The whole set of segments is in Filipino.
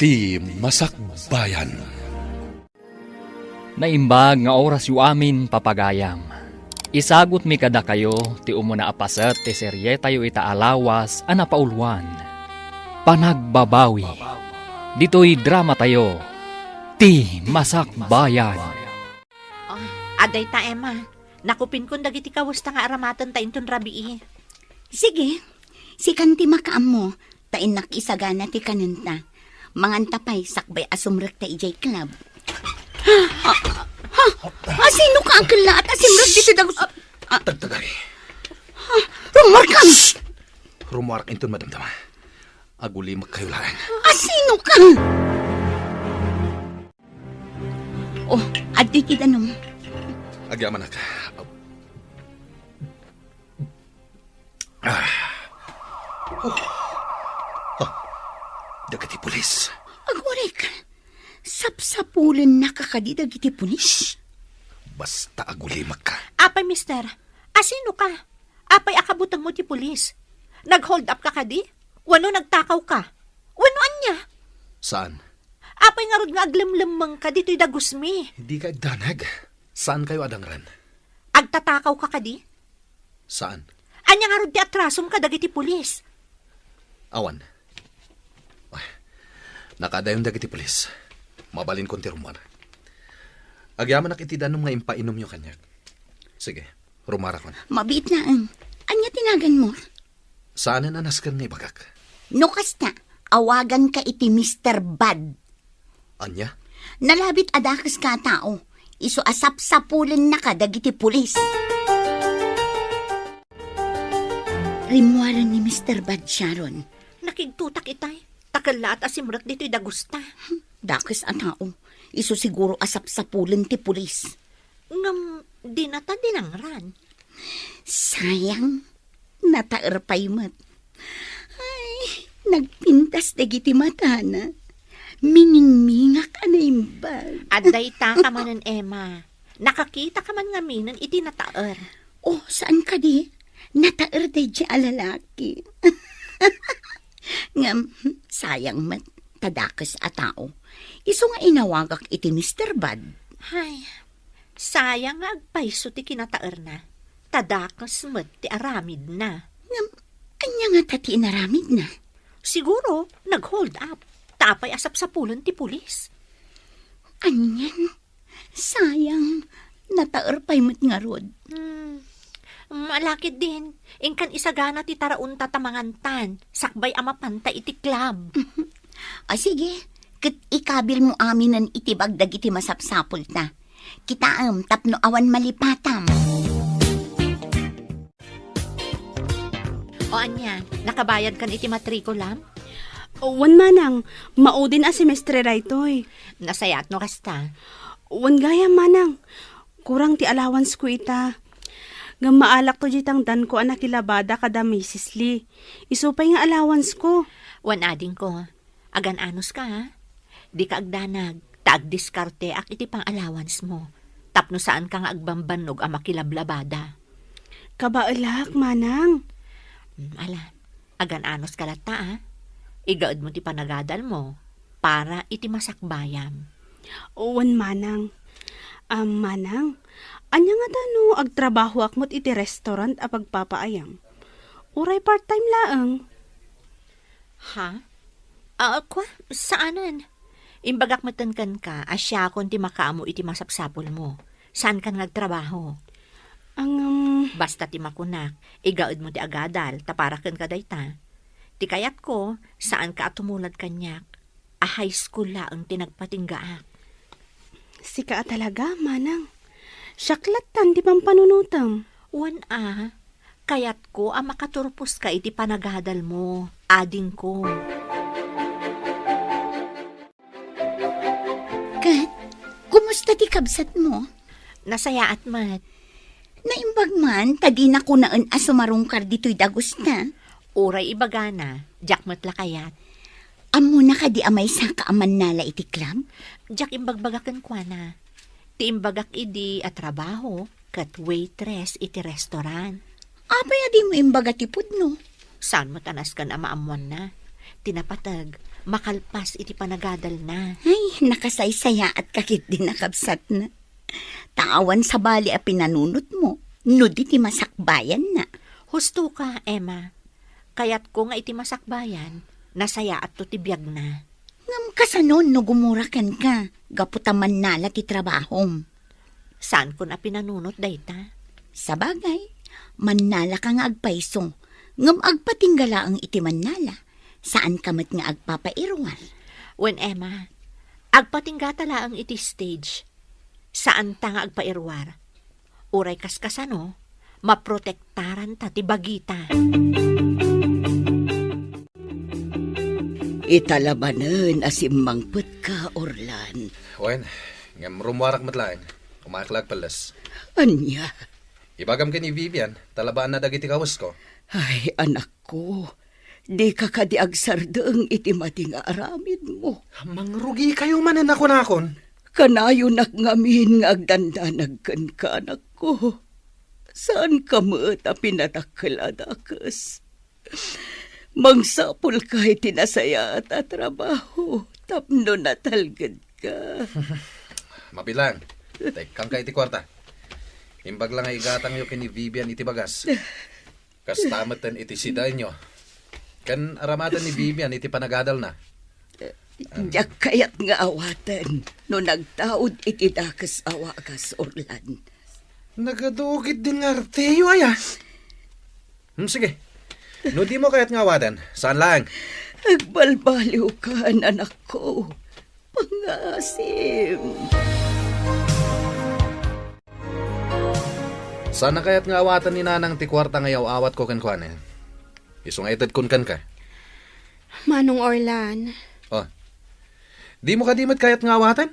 Ti Masakbayan. Naimbag nga oras yu amin papagayam. Isagot mi kada kayo ti umuna apasat ti serye tayo itaalawas a napaulwan. Panagbabawi. Dito'y drama tayo. Ti Masakbayan. Oh, aday ta, Emma. Nakupin kong dagiti kawasta nga aramatan ta inton rabii. Sige, si kanti makaam mo, tain nakisagana ti kanunta. Mangan tapay, sakbay asumrek ta ijay club. Sino ka ang kala at asimrek dito dagus... Tagtagari. Rumarkam! Rumuarak inton madamdama. Aguli magkayularan. Sino ka? Oh, adi kitanong. Agyaman ka. Dagati pulis. Agwarek, sapsapulan na kakadidag iti pulis. Basta agulimak ka. Apay, mister. Asino ka? Apay akabutang mo ti pulis. Nag-hold up ka kadi? Wano nagtakaw ka? Wano anya? Saan? Apay nga rod nga aglamlamang ka dito'y dagusmi. Hindi ka agdanag. Saan kayo adangran? Agtatakaw ka kadi? Saan? Anya nga rod ti atrasom ka dagiti pulis. Awan. Ay, nakadayon dagiti pulis. Mabalin kon ti rumar. Agyaman nak itidanom nga impainom nyo kanyak. Sige, rumara kon. Mabit na ang. Anya tinagan mo? Saan na naskan nga ibagak? No kasta, awagan ka iti Mr. Bad. Anya? Nalabit adakas ka tao. Iso asap-sapulan na ka dagiti pulis. Rimuaran ni Mr. Bad Sharon. Nakigtutak itay. Takala at asimrak dito'y dagusta. Dakas a tao. Iso siguro asap-sapulan ti pulis. Ngam, di na ta dinangran. Sayang, nataer pa'y mat. Ay, nagpintas dagiti mata na. Miningmingak na imbag. Aday ta ka manan, Emma. Nakakita ka man nga minan iti nataer. Oh, saan ka di? Nataer day di alalaki. Ngam, sayang mat, tadakas a tao. Iso nga inawagak iti Mr. Bad. Hay, sayang nga agpaiso ti kinataer na. Tadakas met ti aramid na. Ngam, anya nga tati inaramid na. Siguro, nag-hold up. Tapay asap-sapulan ti pulis. Anyan, sayang, nataer pa'y mat nga rod. Malakit din. Ingkan isagana ti taraon tatamangantan. Sakbay amapanta iti club. Sige, kat ikabil mo amin ang itibagdag iti masapsapul ta. Kitaam, tapno awan malipatam. O anya, nakabayad kan iti matrikulam? Wan manang, maudin a semestre raytoy. Nasayat no kasta. Wan gaya manang, kurang ti allowance ko ita. Ngam maalak to jitang dan ko anak ilabada kada Mrs. Lee. Isupay nga allowance ko. Wan ading ko, agan anos ka ha? Di ka agdanag, taag-diskarte ak iti pang allowance mo. Tapno saan ka nga agbambanog ang makilablabada. Kabaalak manang. Ala, agan anos ka lata ha? Igaod mo ti panagadal mo para iti masakbayam. Wan manang. Manang, anya nga dano agtrabaho akmot iti restaurant a pagpapaayam. Uray part-time laeng. Ha? Kwa? Saanan? Imbagak matankan ka, asya kon ti makaamo iti masapsapol mo. Saan ka nagtrabaho? Basta ti makunak, igaod mo ti agadal, taparakan ka dayta. Ti kayat ko, saan ka atumulad kanyak? A high school laang tinagpatinggaak. Sika talaga, manang. Syaklatan di pampanunutang. Wan kayat ko ang makaturpos ka iti panagadal mo, ading ko. Kat, kumusta ti kabsat mo? Nasaya at mat. Naimbag man, tadi na ko naan asumarungkar dito'y dagos na. Uray ibagana, jakmat lakayat. Amo na ka di amay sa kaaman nala iti club? Jak imbagbagakan kwa na. Ti imbagak idi at trabaho, kat waitress iti restaurant. Apay adi mo imbaga tipod no? Saan mo tanas ka na maamuan na? Tinapatag, makalpas iti panagadal na. Ay, nakasaysaya at kakit din nakabsat na. Taawan sa bali a pinanunot mo. No di ti masakbayan na. Husto ka, Emma. Kaya't ko nga iti masakbayan, nasaya at tutibiyag na. Ngam kasanon no gumurakan ka. Gaputaman nala ti trabahom. Saan ko na pinanunot, dayta? Sa bagay, mannala ka nga agpaiso. Ngam agpatinggala ang iti mannala. Saan kamat nga agpapairwar? When Emma, agpatinggata ang iti stage. Saan ta nga agpairwar? Uray kaskasano, maprotektaran ta ti bagita. Italabanan asimmangpet ka, Orlan. Wen, ngam rumwarak matlain. Umaklag palas. Anya? Ibagam ka ni Vivian, talabaan na dagiti kawas ko. Ay, anak ko. Di ka kadiagsardeng iti mating aramid mo. Mangrugi kayo man na nakon. Kanayo nakngamin nga agdandanagkan ka, anak ko. Saan ka mo ta pinatakkaladakas? Mangsapol ka itinasaya at trabaho. Tapno natalgad ka. Mabilang. Tekang ka iti kwarta. Imbag lang ay igatang yo kini Vivian iti bagas. Kastamatan iti sidain nyo. Kan aramatan ni Vivian iti panagadal na. Diyak kayat nga awatan. No nagtaod iti dakas awakas, Orlan. Nagadugit din nga arteyo ay sige. No di mo kayat nga awatan. Saan lang? Agbalbaliw ka, anak ko. Pangasim. Sana kayat nga awatan ni nanang ti kwarta ngayaw awat ko kankwane. Isong etad kun kan ka. Manong Orlan, Oh. Di mo kadimat kayat nga awatan?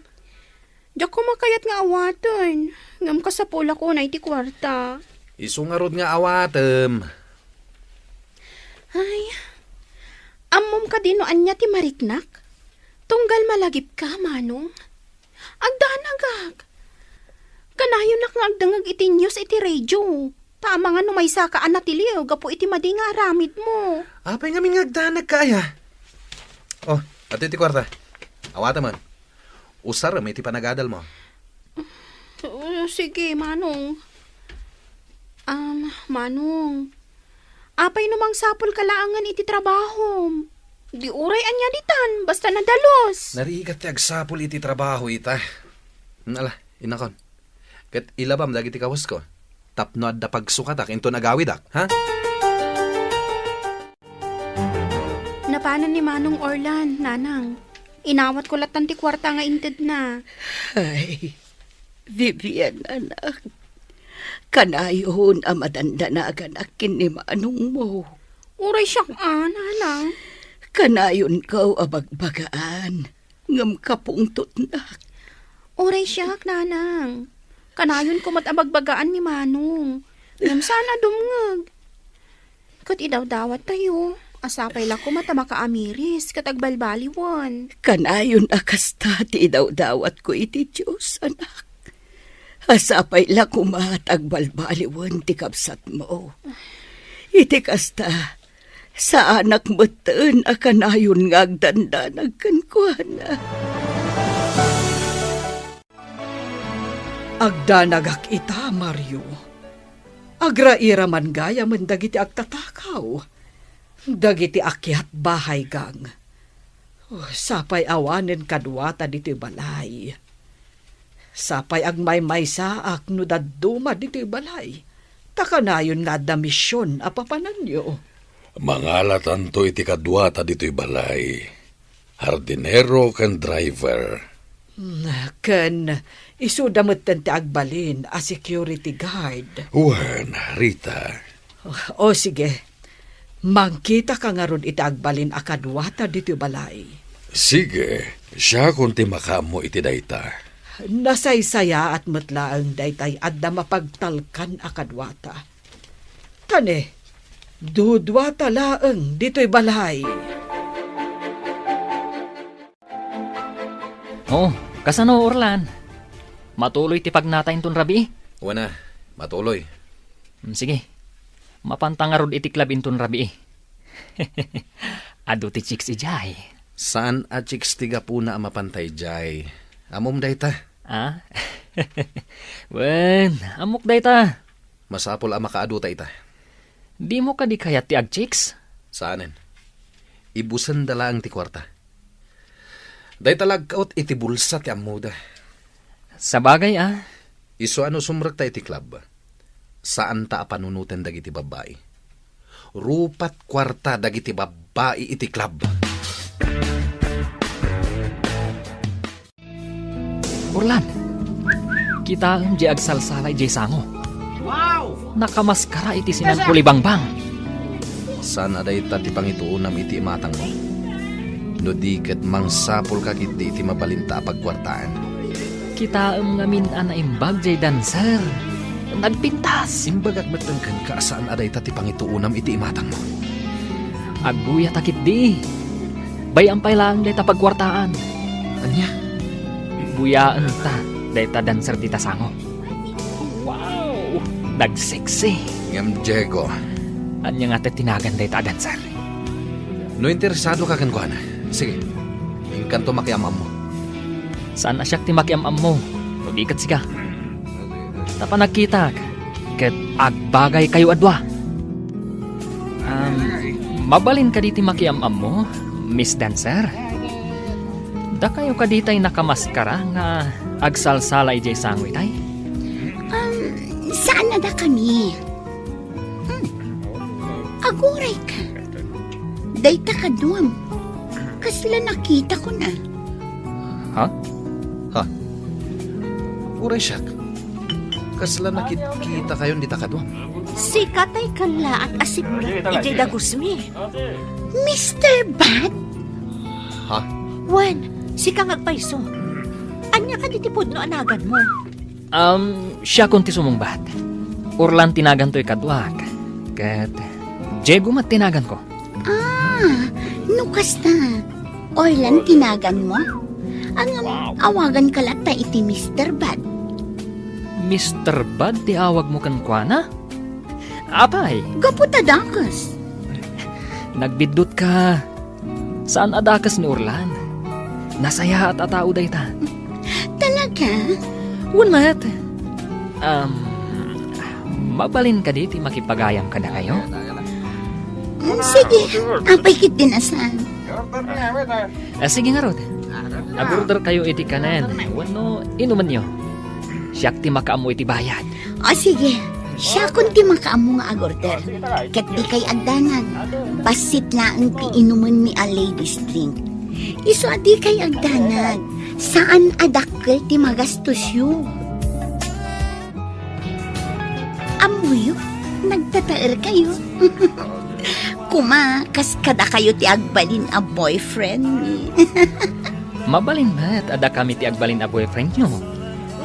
diyak ko makayat nga awaton. Ngam ka sa pula ko na iti kwarta. Isong arod nga awatem. Ay, ammom ka din no anya ti mariknak. Tunggal malagip ka, Manong. Agdanagag. Kanayon nak nga agdangag iti news iti radio. Tama nga numaysa ka anatiliw, gapo iti madi nga aramid mo. Apay nga mingagdanag kaya. Oh, at iti kwarta. Awata man. Usar may iti panagadal mo. Sige, Manong. Manong. Apay namang sapol kalaangan iti trabaho. Di uray anya ditan, basta nadalos. Narigat ti agsapol iti trabaho ita. Ala, inakon. Kat ilabam dagiti kawas ko. Tapno adda pagsukatak into nagawidak, ha? Napanan ni Manong Orlan, nanang. Inawat ko latan ti kwarta nga inted na. Ay, Vivian, anak. Kanayon ang madandanagan akin ni Manong mo. Uray siyak nanang. Kanayon ka abagbagaan. Ngam kapungtot na. Uray siyak, nanang. Kanayon ko matabagbagaan ni Manong. Ngam sana dumngag. Kat idaw-dawat tayo. Asapay la ko mata makaamiris kat agbalbaliwan. Kanayon akasta ti daw-dawat ko iti Diyos, anak. Asapay la kumatagbalbaliwan ti kapsat mo. Iti kasta, sa anak mo ten akanayon nga agdandanag kankwana. Agdanagak ita, Mario. Agraira man gaya man dagiti agtatakaw. Dagiti akyat bahay gang. Sapay awanen kadwata diti balay. Sapay agmay-may saak no dadduma diti balay. Takanayon nga da misyon apapanan nyo. Mangalatan to iti kadwata dito'y balay. Hardinero ken driver. Ken isudamot ti agbalin a security guard. Wen, Rita. O sige, mangkita ka nga ron iti agbalin a kadwata diti balay. Sige, siya kunti makamo iti dayta. Nasaysaya at matlaang daytay adda mapagtalkan a kadwata. Kani, dudwata laeng dito'y balay. Oh, kasano Orlan? Matuloy ti pagnatayin ton rabi? Wana, matuloy. Sige, mapantangarod iti klab inton rabi. Ado ti chicks ijay. Saan achiks tiga po na mapantay jay? Amom dayta. Ah? Wen, amok dayta. Masapol ang makaaduta ita. Di mo ka di kayat ti agchiks? Saanin? Ibusan dala ang ti kwarta. Dayta lagkaot iti bulsa ti amuda. Sa bagay Iso ano sumrag tayo ti club. Saan ta panunutan dagiti babae? Rupat kwarta dagiti babae iti club. Orlan, kita ang di agsalsalay di sango. Wow! Nakamaskara iti sinan kulibangbang. Sana dayta ti pangituunam iti matang mo. No di ket mangsapol ka kit di iti mabalinta pagkwartaan. Kita ang ngamin imbag jay dancer. Nagpintas. Imbagak matangkan ka saan adayta ti pangituunam iti imatang mo. Aguya takit di. Bayampay lang dayta pagkwartaan. Anya? Buyaan ta, dayta dancer di tasango. Wow! Nagseksi. Ngam Diego. Anya nga tinagan dayta dancer. No interesado ka kan kuana. Sige. Ingkanto makiamam mo. Saan na siya ti makiamam mo? Mabigat siga. Tapa nagkita ket agbagay kayo adwa. Mabalin ka diti makiamam mo, Miss Dancer? Da kayo ka ditay nakamaskara nga agsalsalay jay sangwi tay? Saan na da kami? Aguray ka. Dayta ka duwam. Kasla nakita ko na. Ha? Uray siyak. Kasla nakikita kayo di takadwa. Si Katay Kala at Asipra, ijay dagusmi. Mr. Bad? Ha? Wan, si kang agpaiso. Anya ka ditipod no anagan mo. Siya kunti sumungbat. Orlan tinagan to'y kadwak. Kat, Diego mat tinagan ko. Nukas na. Orlan tinagan mo? Ang awagan ka lata iti Mr. Bad. Mr. Bad, di awag mo kan kuana? Apay, Gaputa dakas. nagbidot ka. Saan adakas ni Orlan? Nasaya at atao dayta. Talaga? Unmat. Mabalin ka diti makipagayam ka na kayo? Sige, apay kit din asan. Sige nga Rod. Nag-order kayo iti kanan. Wano, inuman nyo. Siyak ti makaamo iti bayad. O sige, siya kunti makaamo nga agorder. Kat di kay agdanan. Basit lang ti inuman mi a ladies drink. Iso di kay agdanan. Saan adakkel ti magastos yu? Amuyo, nagtataer kayo. Kumakas kada kayo ti agbalin a boyfriend ni. Mabalin ba't ada kami ti agbalin a boyfriend nyo?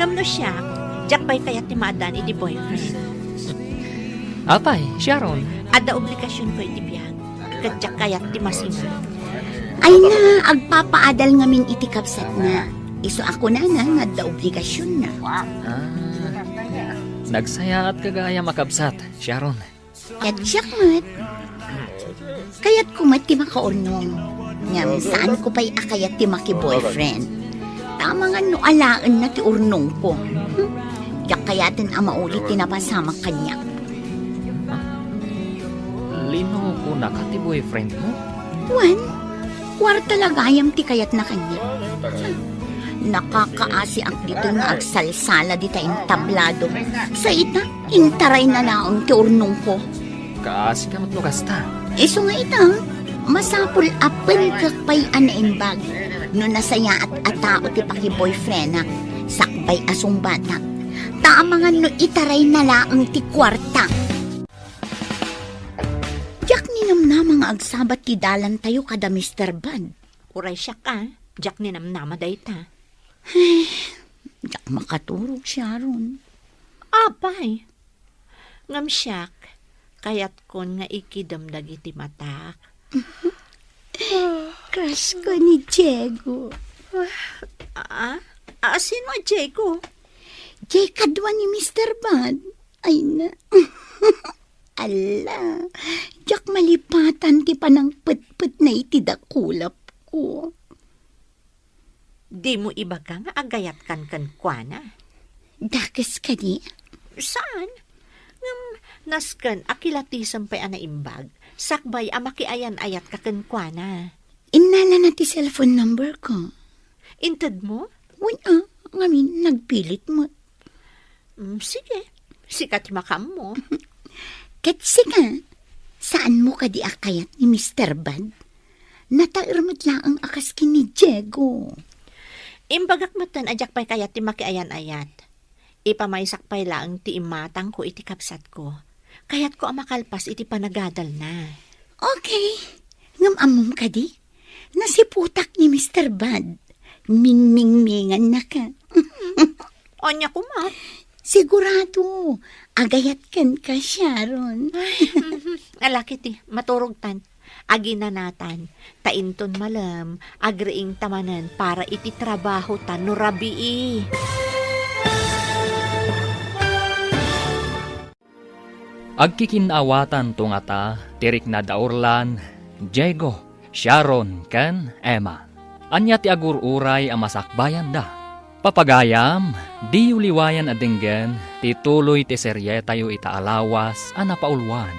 Ngam no siya, jak pa'y kayat ti maadan iti boyfriend. Apay, Sharon. Ada obligasyon ko iti biyag. Kadyak kayat ti masinga. Ay na, agpapaadal ngamin iti kapsat na. Iso ako na da obligasyon na. Nagsaya at kagaya makabsat, Sharon. Kat siyak mat. Kaya't kumat ti makaurnong. Ngam saan ko pa'y akayat ti maki-boyfriend. Tama nga no alaan na ti urnong ko. Yak kayatin amaulit ti napasama kanya. Lino ko na ka ti boyfriend mo? Wan, kwarta lagayam ti kayat na kanya. Nakakaasi ang dito nga agsalsala di tayong tablado. Sa ita, intaray na naon ti urnong ko. Kaasi ka matlukas ta. Iso nga ita, masapul apel kakpay anaimbag. No nasaya at atao ti paki-boyfriend nak, sakbay asong batak. Tama nga no itaray na laang ti kwarta. Jak ninam na mga agsabat ti dalan tayo kada Mr. Bad. Uray siya ka, jak ni namnama dayta. Jak makaturog siya ron. Abay, ngam siyak, kayat kon nga ikidamdag iti matak. Crush ko ni Diego. Sino ang Diego? Jay kadwa ni Mr. Bad. Ay na. Ala, jak malipatan ti panang put-put na iti dakulap ko. Di mo iba ka nga agayat kan kuana. Dakas ka di? Saan? Ngam, nasken akilatisan pa ana imbag. Sakbay amakiayan ayat ka kuana. Inala na ti cellphone number ko. Inted mo? Wala, ngamin nagpilit mo. Sige. Sikat makam mo. Katsi nga, saan mo ka di akayat ni Mr. Bad? Natairmat lang ang akas ni Diego. Imbagak matan ajak pa'y kayat ti makiayan ayat. Ipamaysak pa'y lang ti imatang ko iti kapsat ko. Kayat ko amakalpas iti panagadal na. Okay, ngamamom ka di? Nasiputak ni Mr. Bad. Ming-ming-mingan na ka. Onya ko ma. Sigurado, agayat kan ka, Sharon. Alaki ti, maturog tan. Aginanatan, tainton malam, agriing tamanan para iti trabaho tan no rabii. Agkikinawatan tungata, tirik na daurlan, Diego, Sharon, ken Emma. Anya ti agururay ang masakbayan da. Papagayam, di uliwayan adinggen, ti tuloy ti serye tayo itaalawas, anapaulwan.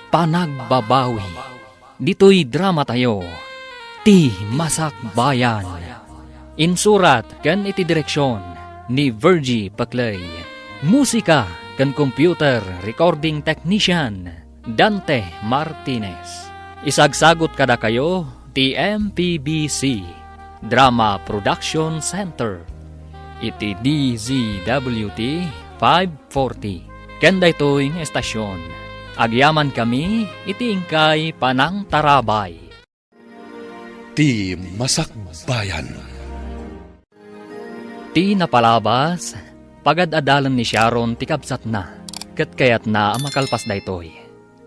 Panagbabawi, dito'y drama tayo, ti masakbayan. Insurat ken iti direksyon ni Virgie Paclay. Musika ken computer recording technician Dante Martinez. Isagsagot kada kayo ti MPBC Drama Production Center. Iti DZWT 540. Ken daytoy nga estasyon. Agyaman kami iti ingkay Panang Tarabay. Ti Masakbayan. Ti napalabas, pagad-adalan ni Sharon ti kabsat na, ket kayat na makalpas daytoy.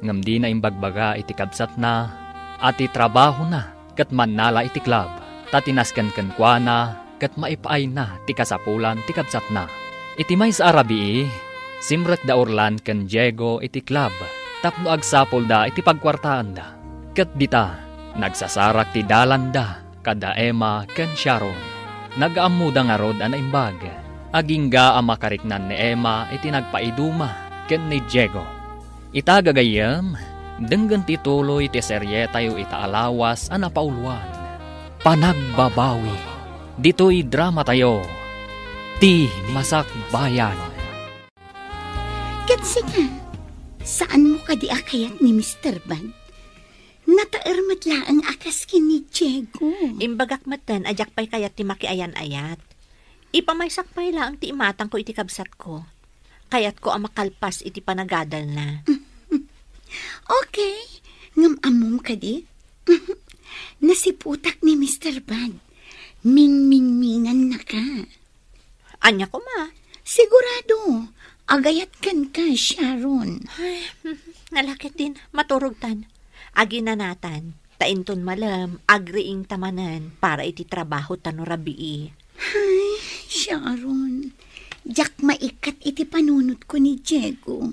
Ngam di na imbagbaga iti kabsat na, at ti trabaho na, ket mannala iti club, tatinasken ken kuana, ket maipaay na ti kasapulan ti kabsat na. Iti may sa Arabii, simrek da Orlan ken Diego iti club, tapno agsapol da iti pagkwartaan da. Ket dita, nagsasarak ti dalan da, kada Emma ken Sharon. Nagaamuda nga rod ana imbag. Agingga ang makariknan ni Emma iti nagpaiduma ken ni Diego. Itagagayam, denggan ti tuloy ti serye tayo itaalawas ana paulwan. Panagbabawi. Dito'y drama tayo. Ti Masakbayan. Katsi nga, saan mo ka di akayat ni Mr. Bad? Natairmat lang ang akas ni Diego. Imbagak matan ajak pa'y kayat ti makiayan ayat. Ipamaysak pa'y lang ti imatang ko iti kabsat ko. Kayat ko ang makalpas iti panagadal na. Okay, ngamamom ka di? Nasiputak ni Mr. Bad. Ming-ming-mingan na ka. Anya ko ma. Sigurado, agayat kan ka, Sharon. Nalakit din, maturog tan. Aginanatan, tainton malam, agriing tamanan para iti trabaho tano rabii. Ay, Sharon, jak maikat iti panunot ko ni Diego.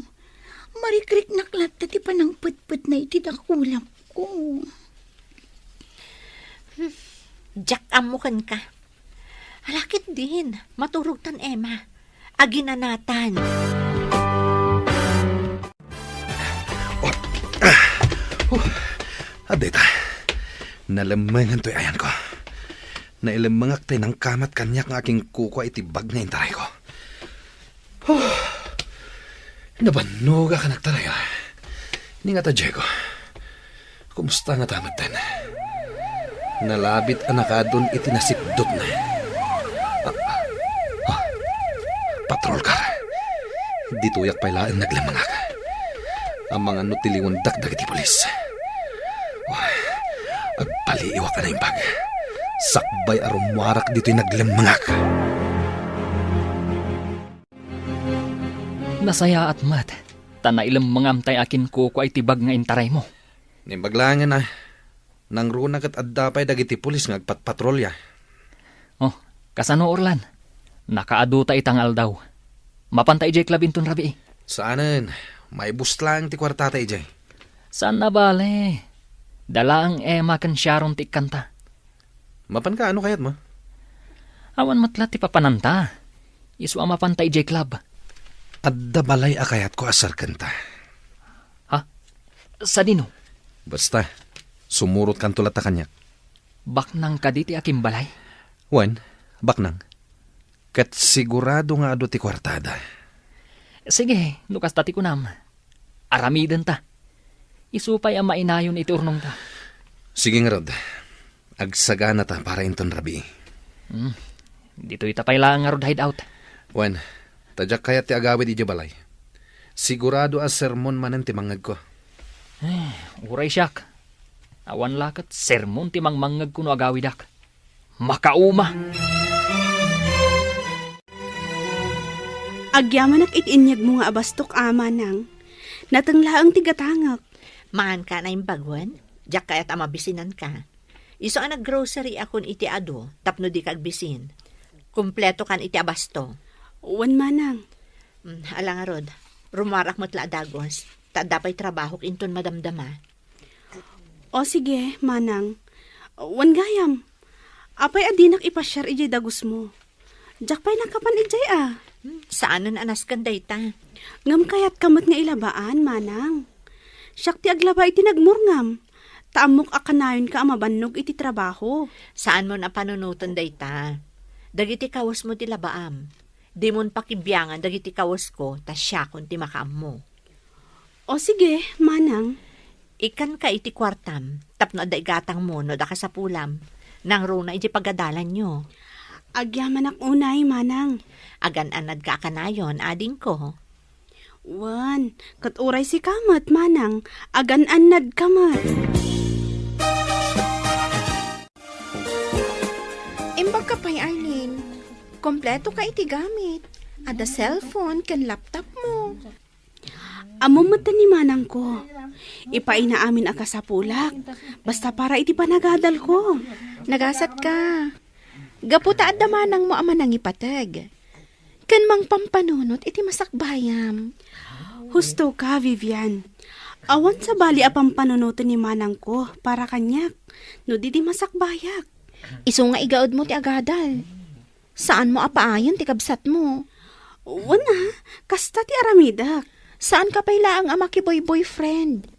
Marikrik naklat ti panang put-put na iti dakulap ko. Jak amukan ka. Alakit din, maturog tan Emma. Aginanatan. Adeta, nalamangan to'y ayan ko. Nailamangak tayo ng kamat kanyak ng aking kuko iti bag na intaray ko. Nabanuga ka nagtaray ah. Ni nga ta, Diego. Kumusta nga tamat din? Nalabit anakadon iti nasipdot na. Patrol car. Dituyak pa'y laan naglamangak. Ang mga nutilingon dakdag iti polis. Agpaliiwa ka na yung bag. Sakbay arumwarak dito'y naglamangak. Nasaya at mat, tanailam mga amtay akin kuko ay tibag nga intaray mo. Nimbaglangan na. Nang runa kat addapay dagiti pulis nga agpatpatrolya. Oh, kasano Orlan? Nakaadu ta itangal daw. Mapantay jay klabinton rabi. Saanan? May bus lang ti kwartata ijay. Saan na bale? Dala ang Emma kan Sharon ti kanta. Mapan ka, ano kayat mo? Awan matla ti papananta. Isu ama pantay J Club. Adda balay akayat ko asar kanta. Ha? Sa dino? Basta, sumurot kan tulat ta kanyak. Baknang kaditi aking balay. Wan, baknang. Kat sigurado nga ado ti kwartada. Sige, lukas tati ko nam. Aramiden ta. Isupay ang mainayon iti urnong ta. Sige nga rod, agsagana ta para inton rabi. Dito itapay lang nga rod hideout. Wan, tadyak kayat ti agawid iti balay. Sigurado as sermon manen ti mangag ko. Uray siyak. Awan lakat, sermon ti mangmangag kuno agawidak. Makauma! Agyamanak itinyag mo nga abastok ama nang. Natanglaang tigatangak. Maan ka na yung bagwan, jak kayat amabisinan ka. Iso ang nag-grocery akon iti ado, tapno di kagbisin. Kumpleto kan iti abasto. Uwan manang. Alang rod, rumarak matla dagos, tadapay trabaho inton madamdama. O sige, manang. Uwan gayam. Apay adinak ipasyar ijay dagos mo. Jak pa'y nakapan ijay Saan nun anas kan dayta? Ngam kayat kamot nga ilabaan, manang. Siyak ti aglaba iti nagmurngam. Taamok akanayon ka amabannog iti trabaho. Saan mo na panunutan dayta? Dagiti kawas mo ti labaam. Di mon pakibiyangan dagiti kawas ko, tas siya kun ti makaam mo. O sige, manang. Ikan ka iti kwartam, tapno da igatang mo no da ka sa pulam. Nang runa iti pagadalan nyo. Agyamanak unay, manang. Agan-anad ka kanayon, ading ko. Wan, katuray si kamat, manang. Agan-anad kamat. Imbag ka pa'y Arlene. Kompleto ka iti gamit. Ada cellphone kan laptop mo. Amo mata ni manang ko. Ipaina amin aka sa pulak. Basta para iti panagadal ko. Nagasat ka. Gaputa at damanang mo ama nang ipatag. Kan mang pampanunot iti masakbayam. Husto ka, Vivian. Awan sa bali apang panunuto ni manang ko para kanyak. No di masakbayak. Iso nga igaod mo ti agadal. Saan mo apaayon ti kabsat mo? Wana, kasta ti aramidak. Saan ka payla ang ama ki boyfriend?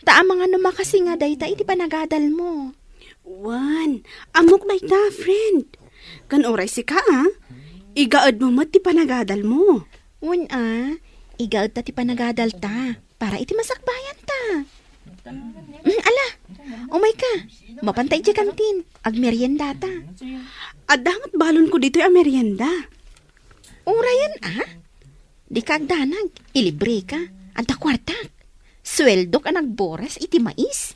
Taam mga numakasi nga dayta iti panagadal mo. Wan, amok na ita, friend. Kan oray si ka, igaad mo mat ti panagadal mo. Igaad ta ti panagadal ta, para iti masakbayan ta. Ala, umay ka, mapantay di kantin, agmerienda ta. Adamat balon ko dito'y amerienda. Urayan di ka agdanag, ilibre ka, anta kwartak. Sweldo ka nagboras iti mais.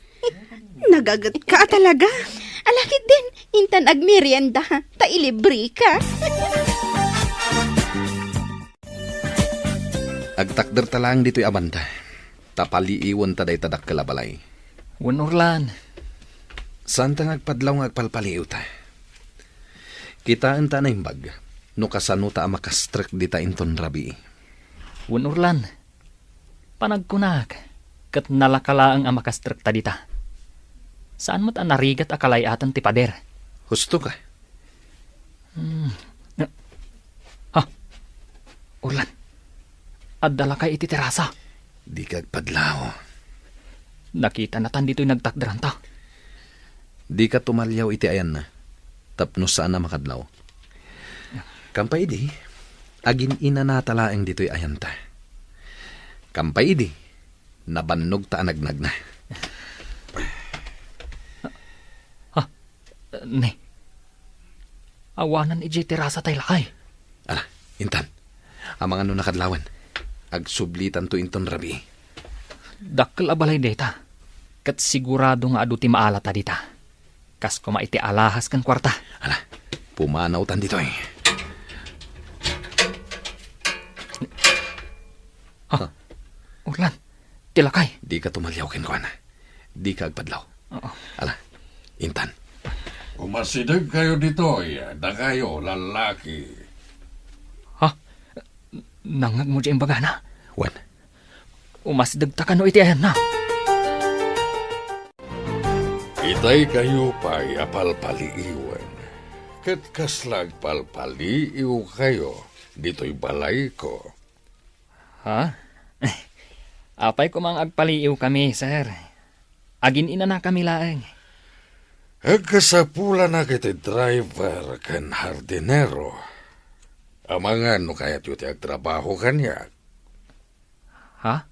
Nagagat ka talaga. Alakit din, intan agmerienda, ta ilibre ka. Agtakder talang dito'y abanda. Tapaliiwan taday tadak kalabalay. Wanurlan. Saan ta ngagpadlaw ngagpalpaliw ta? Kitaan ta na imbag. No kasano ta makastrek dita inton rabi. Wanurlan. Panagkunak. Kat nalakalaang amakastrek ta dita. Saan mo't narigat akalayatan ti pader? Husto ka? Ha? Urlan. Addala kay iti terasa. Di kagpadlaw. Nakita na tan dito'y nagtakdaran ta. Di ka tumalyaw iti ayan na. Tapno saan na makadlaw. Kampay di. Agin ina natalaeng dito'y ayan ta. Kampay di. Nabannog ta anagnag na. Ne. Awanan iti terasa tay lakay. Ala, intan. Ang mga nakadlawan. Agsublitan to inton rabi. Dakkel abalay deta. Kat sigurado nga adu ti maalata dita. Kas kuma iti alahas kan kwarta. Ala, pumanaw tan dito eh. Urlan, tilakay. Di ka tumalyaw ken kuana. Di ka agpadlaw. Oo. Ala, intan. Umasidag kayo dito, da kayo, lalaki. Nangag mo dyan bagana. Wan, Umasdag ta kano iti ayan na. Itay kayo pa'y apalpaliiwan. Kat kaslag palpaliiw kayo, dito'y balay ko. Ha? Apay ko mang agpaliiw kami, sir. Agin ina na kami laeng. Agkasapula na kiti driver kan hardinero. Amangan no kaya't yu ti agtrabaho kanya. Ha?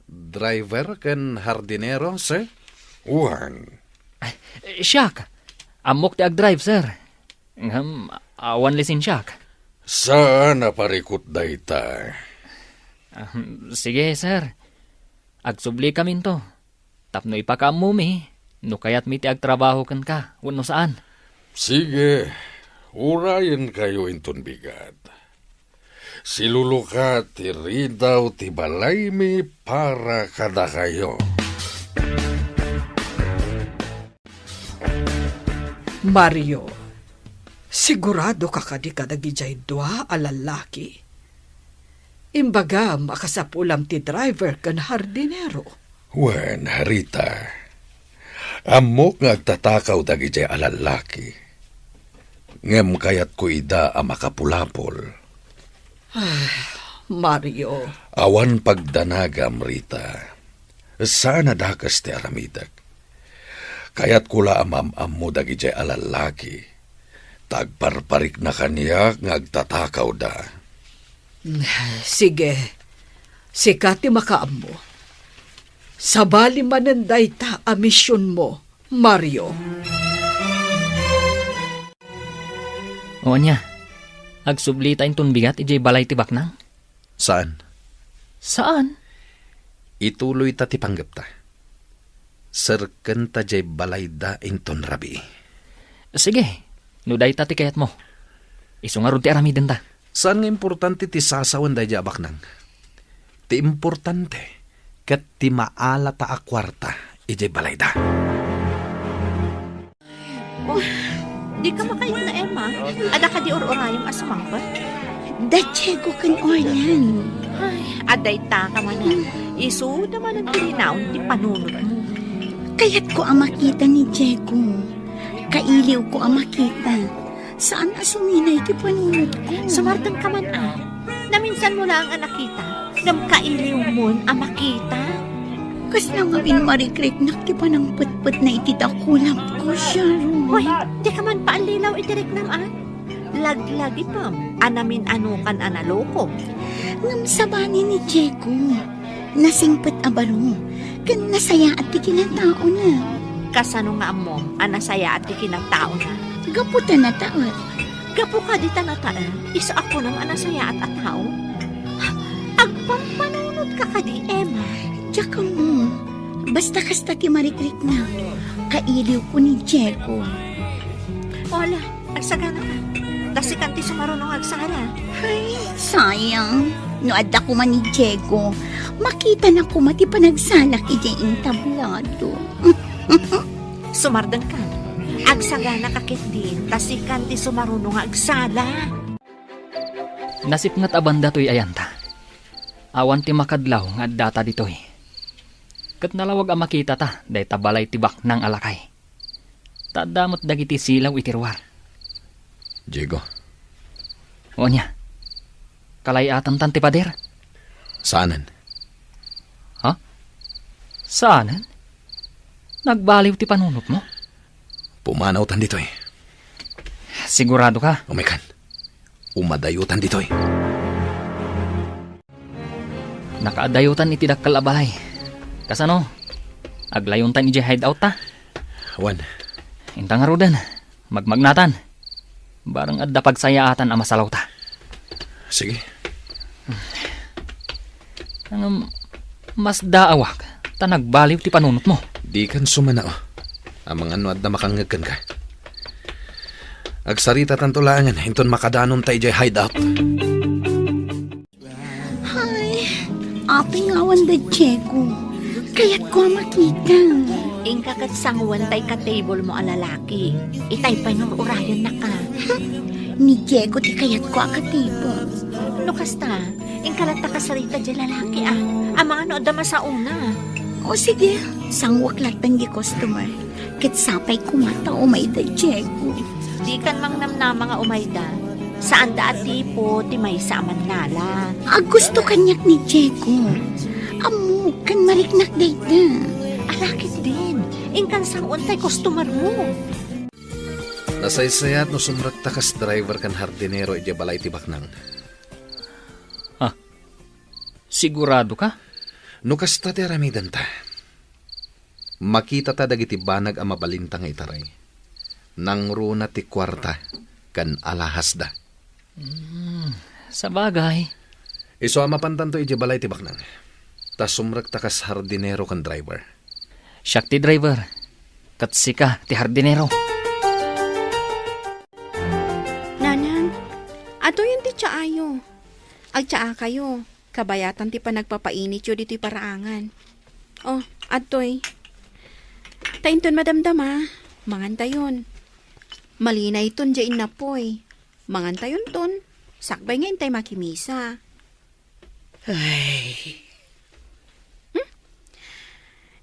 Driver ken hardinero, sir? Uwan, Siyak. Amok ti ag-drive, sir. Awan lisin siyak. saan na parikot dayta? Sige, sir. Agsubli kami to. Tapno ipakamumi. No kayat mi ti agtrabaho kan ka. Wano saan? Sige, urayan kayo inton bigat. Siluluka ti ridaw ti balay mi para kada kayo. Mario, sigurado ka kadi kadagijay dua a lalaki. Imbaga makasapulam ti driver kan hardinero. Wen, harita. Amok nga agtatakaw dagiti alalaki. Ngem kayat ko ida a makapulapol. Mario, Awan pagdanagam, Rita. Sana dakas ti aramidak. Kayat kula amam mo dagiti alalaki. Tagparparik na kaniya nga agtatakaw da. sige, sikati makaam mo. Sabali mananday ta a misyon mo, Mario. O niya. Agsubli tayong tunbigat ijay balay tibak nang. Saan? Saan? Ituloy ta ti panggap ta. Serken ta jay balay da inton rabi. Sige. Nuday ta ti kayat mo. Isungarod ti aramiden ta. Saan nga importante ti sasawan da jay abak nang? Ti importante kat ti maala ta a kwarta ijay balay da. Oh, di ka makain na, Emma. Ada ka di or-orayong asumang pa? Da Diego kan Orlan. Ay, aday ta ka man. Isu naman ang tininaon ti panunod mo. Kaya't ko ang makita ni Diego. Kailiw ko ang makita. Saan asuminay ti panunod ko? Sumartang ka man Naminsan mo lang ang nakita. Namkailiw mo ang makita. Kas lang ngawin marikrik ti panang put-put na itidakulap ko, Sharon. Hoy, di ka man paalilaw itirik naman. Laglagi pam. Anamin anukan analoko. Ngam sabani ni Diego. Nasingpet abaro. Kan nasaya at ti kinatao na. Kasano nga mo, anasaya at di kinagtao na. Gaputa na taot. Gapo ka di tanataan. Isa ako naman anasaya at ataw. Agpampanunod ka kadi, Emma. Tsaka mo. Basta kasta ti marikrik na. Kailiw ko ni Diego. Wala, agsagana ka. Dasikan ti sumarunong agsara. Ay, sayang. No adda ko man ni Diego, makita na ko mati panagsalak ijay tablado. Sumardang ka. Agsagana kakit din. Dasikan ti sumarunong agsala. Nasip nga't abanda to'y ayanta. Awan ti makadlaw nga data dito'y. Kat nalawag ang makita ta, day tabalay tibak ng alakay. Tadamot dagiti silaw itirwar. Diego, O niya, kalayatan tan ti pader. saanan? Saanan? Nagbaliw ti panunot mo? Pumanaw tan ditoy. Sigurado ka? Umikan. Umadayutan ditoy. Nakaadayutan iti dakkal a balay. Kasano? Aglayon tan iti hideout ta. Wan, Intang arudan. Magmagnatan. Barang adda pagsayaatan a masalaw ta. sige. Mas daawak. Ta nagbaliw ti panunot mo. Di kan sumana o. Amang ano at na makangagkan ka. Agsarita tantulangan, hinton makadanon tayo jay hideout. Ay, aping awan da Diego. Kaya't ko ang makita. Ingka kat sanguan tay ka table mo a lalaki. Itay panururayan na ka. Ni Diego ti kayat ko ang katibo. No kasta, ingkalata ka sarita dyan lalaki Ang mga ano adama sa una. O sige, sangwak latan di customer. Ket sapay kumata umay da Diego. Di kan mang namnama nga umayda. Saan da at tipo, ti may saman nala. Gusto kanyak ni Diego. Amo, kan mariknak dayta. Alakit din. Ingkan sang untay customer mo. Nasaysayat no sumrak takas driver kan hardinero iti balay ti Baknang. Sigurado ka? No kasta ti aramidan ta. Makita ta dagiti banag a mabalinta nga itaray. Nang runa ti kwarta kan alahas da. Sa bagay. Iso amapantan to iti balay ti Baknang. Ta sumrak takas hardinero kan driver. Siyak ti driver. Katsika ti hardinero. Nanang, ato yun ti tsaayo. Agtsaa kayo. Kabayatan ti pa nagpapainit yun dito'y paraangan. Oh, atoy. Tainton madamdama. Mangantayon. Malina iton dyain na poy. Mangantayon ton. Sakbay nga intay makimisa. Ay,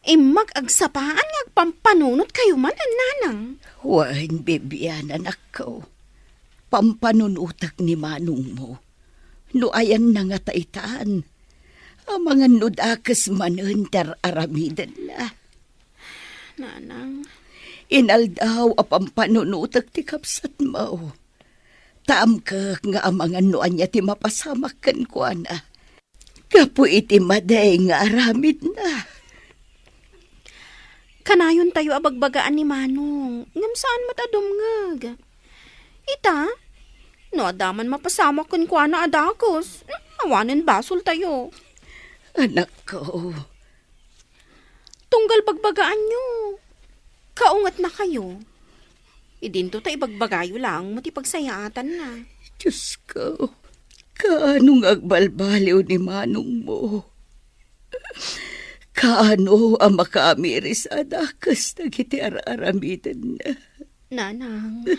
Mag-agsapaan nga agpampanunot kayo man, nanang. wan bebiyan anak ko. Pampanunutak ni manong mo. No ayan na nga taitaan. Ang mga nudakas manuntar aramidan na. Nanang. Inaldaw a pampanunutak ti kapsat mo. Taam ka nga ang mga nuan niya ti mapasamakan ko na. Kapo iti maday nga aramid na. Kanayon tayo abagbagaan ni Manong. Ngam saan matadumngag? Ita, no adaman mapasamak kun kwa na adakos. Awanin basol tayo. Anak ko, Tunggal bagbagaan nyo. Kaungat na kayo. Idinto tayo bagbagayo lang, mati pagsayaatan na. Diyos ko, kaanong agbalbaliw ni manong mo? Kaano ang makamiris adakas na kiti aramidan na? Nanang,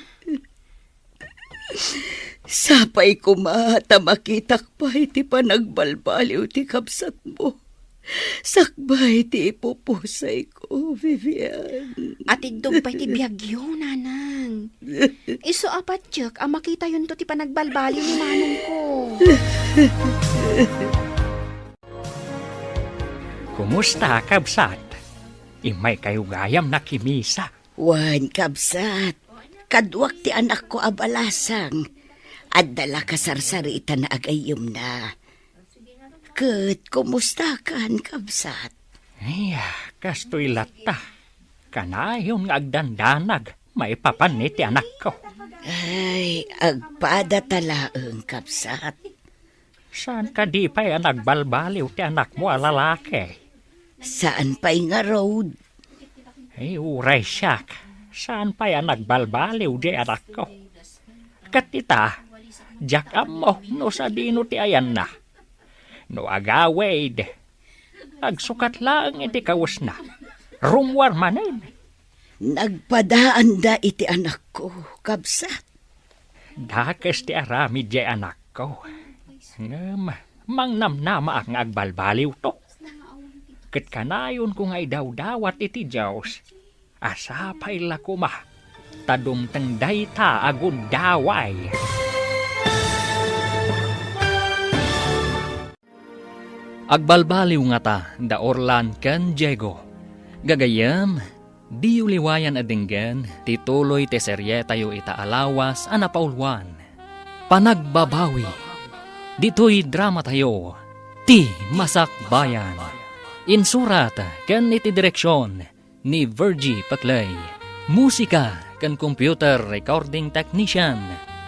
Sapay kumata makitak pa iti panagbalbaliw ti kapsat mo. Sakbay ti ipupusay ko, Vivian. atid pa'y ti biyagyo, nanang. Iso apat tiyok, ang makita yun to ti panagbalbaliw ni Manong ko. Kumusta, kabsat? Imay kayo gayam na kimisa. Wan kapsat, kadwak ti anak ko abalasang. At dala kasarsarita na agayom na. Kat, kumusta kan kapsat? Ay, kastoy lata. Kanayon nga agdandanag, maipapanit ti anak ko. Ay, agpada talaang kapsat. Saan ka di pa'y nagbalbaliw ti anak mo lalaki? Saan pa'y nga road? Ay, uray siyak. Saan pa'y nagbalbaliw di anak ko? Katita, jakam mo no sa dino ti ayan na. No agawid. Agsukat lang iti kawas na. Rumwar manin. Nagpadaan da iti anak ko, kapsat. Dakas ti arami di anak ko. Ngam, mangnamnama ang agbalbaliw to. Kat kanayon ko nga'y daw-dawat iti Diyos. Asapay la kuma. Tadumtang dayta agud daway. Agbalbaliw nga ta, da Orlan ken Diego. Gagayam, di uliwayan adinggan, tituloy te serye tayo itaalawas anapaulwan. Panagbabawi. Dito'y drama tayo, ti Masakbayan. Insurat ken iti direksyon ni Virgie Paclay. Musika ken computer recording technician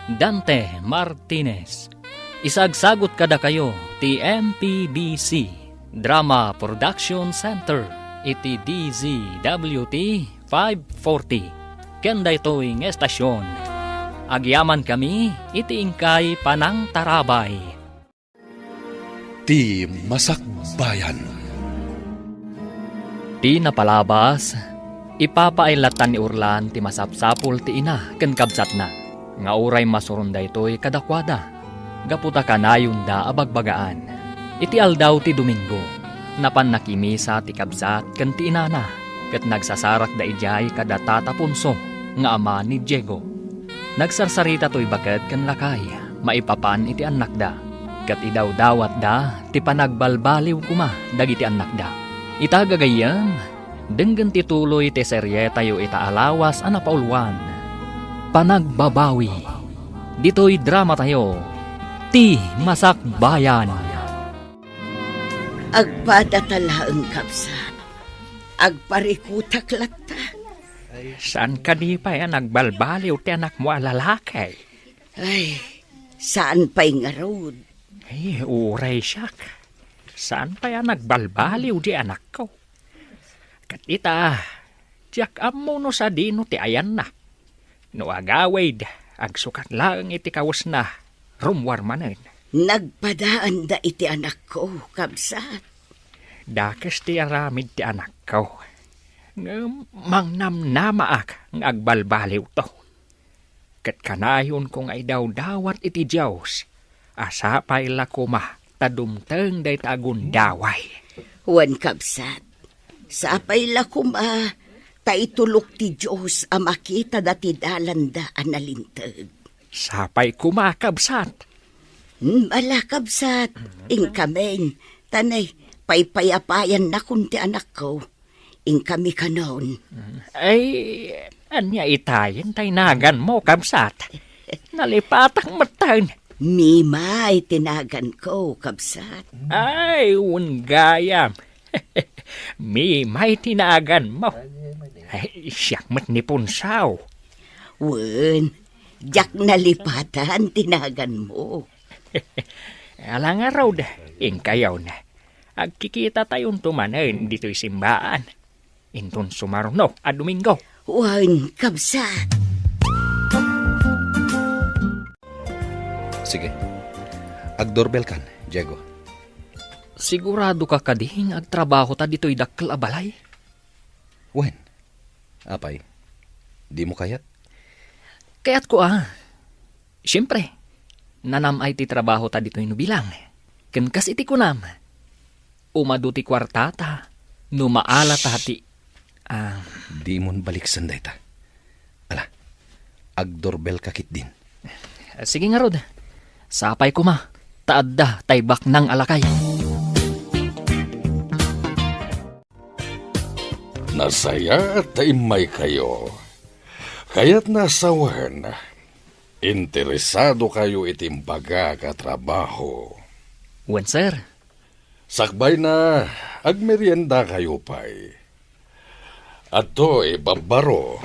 Dante Martinez. Isagsagot kada kayo ti MPBC Drama Production Center iti DZWT 540 ken daytoy nga estasyon. Agyaman kami iti ingkay Panang Tarabay. Ti Masakbayan. Di napalabas, ipapailatan ni Urlan ti masapsapul ti ina ken kabsat na. Nga uray masurunday to'y kadakwada. Gaputa kanayon da abagbagaan. Iti aldaw ti Domingo, napan nakimisa ti kabsat ken ti inana. ket nagsasarak da ijay kada tatapunso nga ama ni Diego. Nagsarsarita to'y baket ken lakay, maipapan iti anak da. Ket idawdawat da, ti panagbalbaliw kuma dagiti anak da. Itagagayam, denggen ti tuloy ti serye tayo itaalawas a napaulwan. Panagbabawi. Dito'y drama tayo, ti Masakbayan. Agpadatalaang kapsat. Agparikutak latta. Saan ka di pa yan nagbalbaliw ti anak mo a lalaki? Ay, saan pa'y nga road? Ay, uray siyak. Saan pa yan nagbalbaliw di anak ko? Katita, tiyak amo no sa dino ti ayan na. No agawid, agsukat lang iti kawas na rumwar manen. Nagpadaan da iti anak ko, kapsat. Dakes ti aramid ti anak ko. Mangnamnamaak ng agbalbaliw to. Kat kanayon kong ay daw-dawat iti Diyos. Asapay la kuma, tadumteng day tagundaway. Wan kapsat. Sapay lakuma, taitulok ti Diyos a makita dati dalanda analintag. Sapay kumakabsat. Ala kapsat, ingkamen, tanay, paypayapayan na kunti anak ko. Ing kami kanon. Ay, anya itayin taynagan mo, kabsat. Nalipatang matan. Mimay tinagan ko, kapsat. Ay, ungayam. Mimay tinagan mo. Ay, siyak mat ni Punsaw. Wen, jak nalipatan tinagan mo. Alang araw da, kayaw na. Agkikita tayong tumanan dito'y simbaan. Intun sumarno a Domingo. Wan, kapsat. Sige. Agdoorbell kan, Diego. Sigurado ka kading agtrabaho ta dito'y dakkel a balay? Wen, apay, di mo kayat? Kaya't ko Siyempre, nanam ay ti trabaho ta dito'y nubilang. Kenkas iti kunam. Umaduti kwartata, numaala ta hati. Di mon balik sanday ta. Ala, agdoorbell kakit din. Sige nga rod, sapay ko ma, taadda taybak ng alakay. Nasaya at taimay kayo. Kaya't nasawan, interesado kayo itimbaga katrabaho. Wen sir, Sakbay na, agmerienda kayo pa'y. At to'y babaro,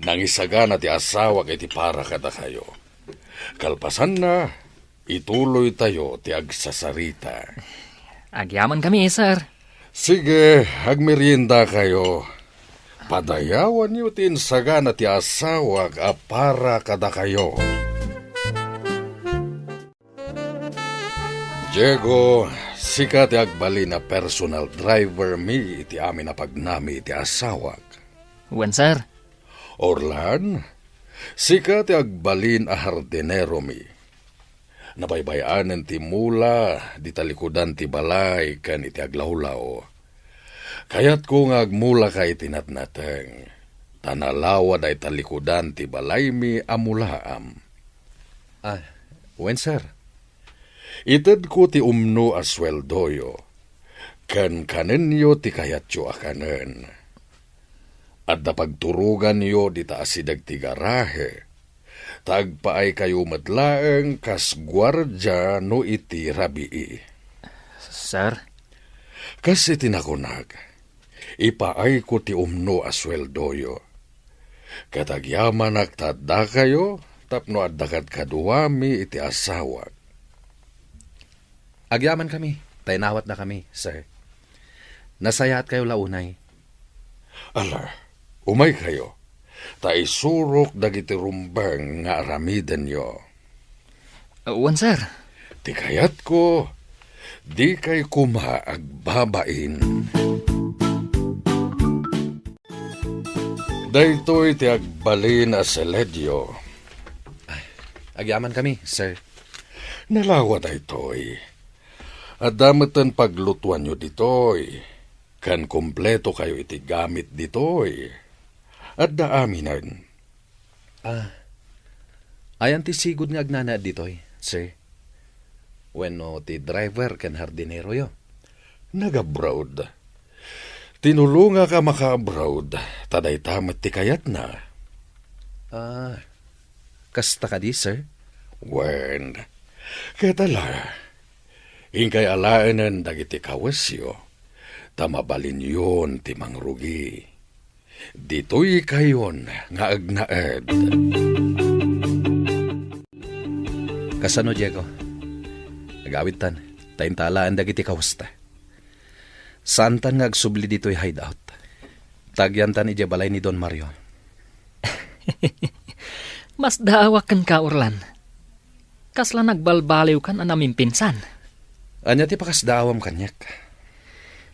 nang isaga na ti asawa iti para kada kayo. Kalpasan na, ituloy tayo ti agsasarita. agyaman kami sir. Sige, agmerienda kayo. Padayawan niyo ti insaga na ti asawa a para kada kayo. Diego, sika ti agbali na personal driver mi iti amin na pagnami iti asawak. Wen sir, Orlan, sika ti agbalin a hardinero mi. Nabaybayanen ti mula, di talikudan ti balay, kan iti aglawlaw. Kayat ko nga agmula kay tinatnateng, tanalawa day talikudan ti balay mi amulaam. Wen sir, Ited ko ti umno a sweldoyo, kan kanenyo ti kayatyo akanen. At napagturugan yo di taasidag ti garahe, tagpaay kayo matlaeng kas gwardya no iti rabii. sir, Kas itinakunag, ipaay ko ti umno a sweldoyo. Katagyaman agtadda kayo, tapno addakat kaduwami iti asawak. agyaman kami. Taynawat na kami, sir. Nasayaat kayo launay. Ala, umay kayo. Taisurok dagiti rumbang nga aramiden yo. Wen sir, Ti kayat ko, di kay kuma agbabain. Daytoy ti agbalin a seledyo. Agyaman kami, sir. Nalawa daytoy. At damatan paglutuan nyo ditoy. Kan kompleto kayo iti gamit ditoy. At daaminan. Ayan ti sigod nga agnana ditoy, sir. Wenno ti driver ken hardinero yo. Nag-abroad. Tinulunga ka maka-abroad. Taday tamat ti kayat na. Kasta ka di, sir? Wen, katala. Ingkay alaanan dagiti kawasyo. Tamabalin yun ti mangrugi. Dito'y kayon nga agnaed. Kasano, Diego? Nagawid tan, taintalaan dagiti kawasta. Saan tan nga agsubli dito'y hideout? Tagyan tan ije balay ni Don Mario. Mas daawak kan ka, Orlan. Kasla nagbalbaliw kan anaming pinsan. Anya ti pakasdaawam kanyak.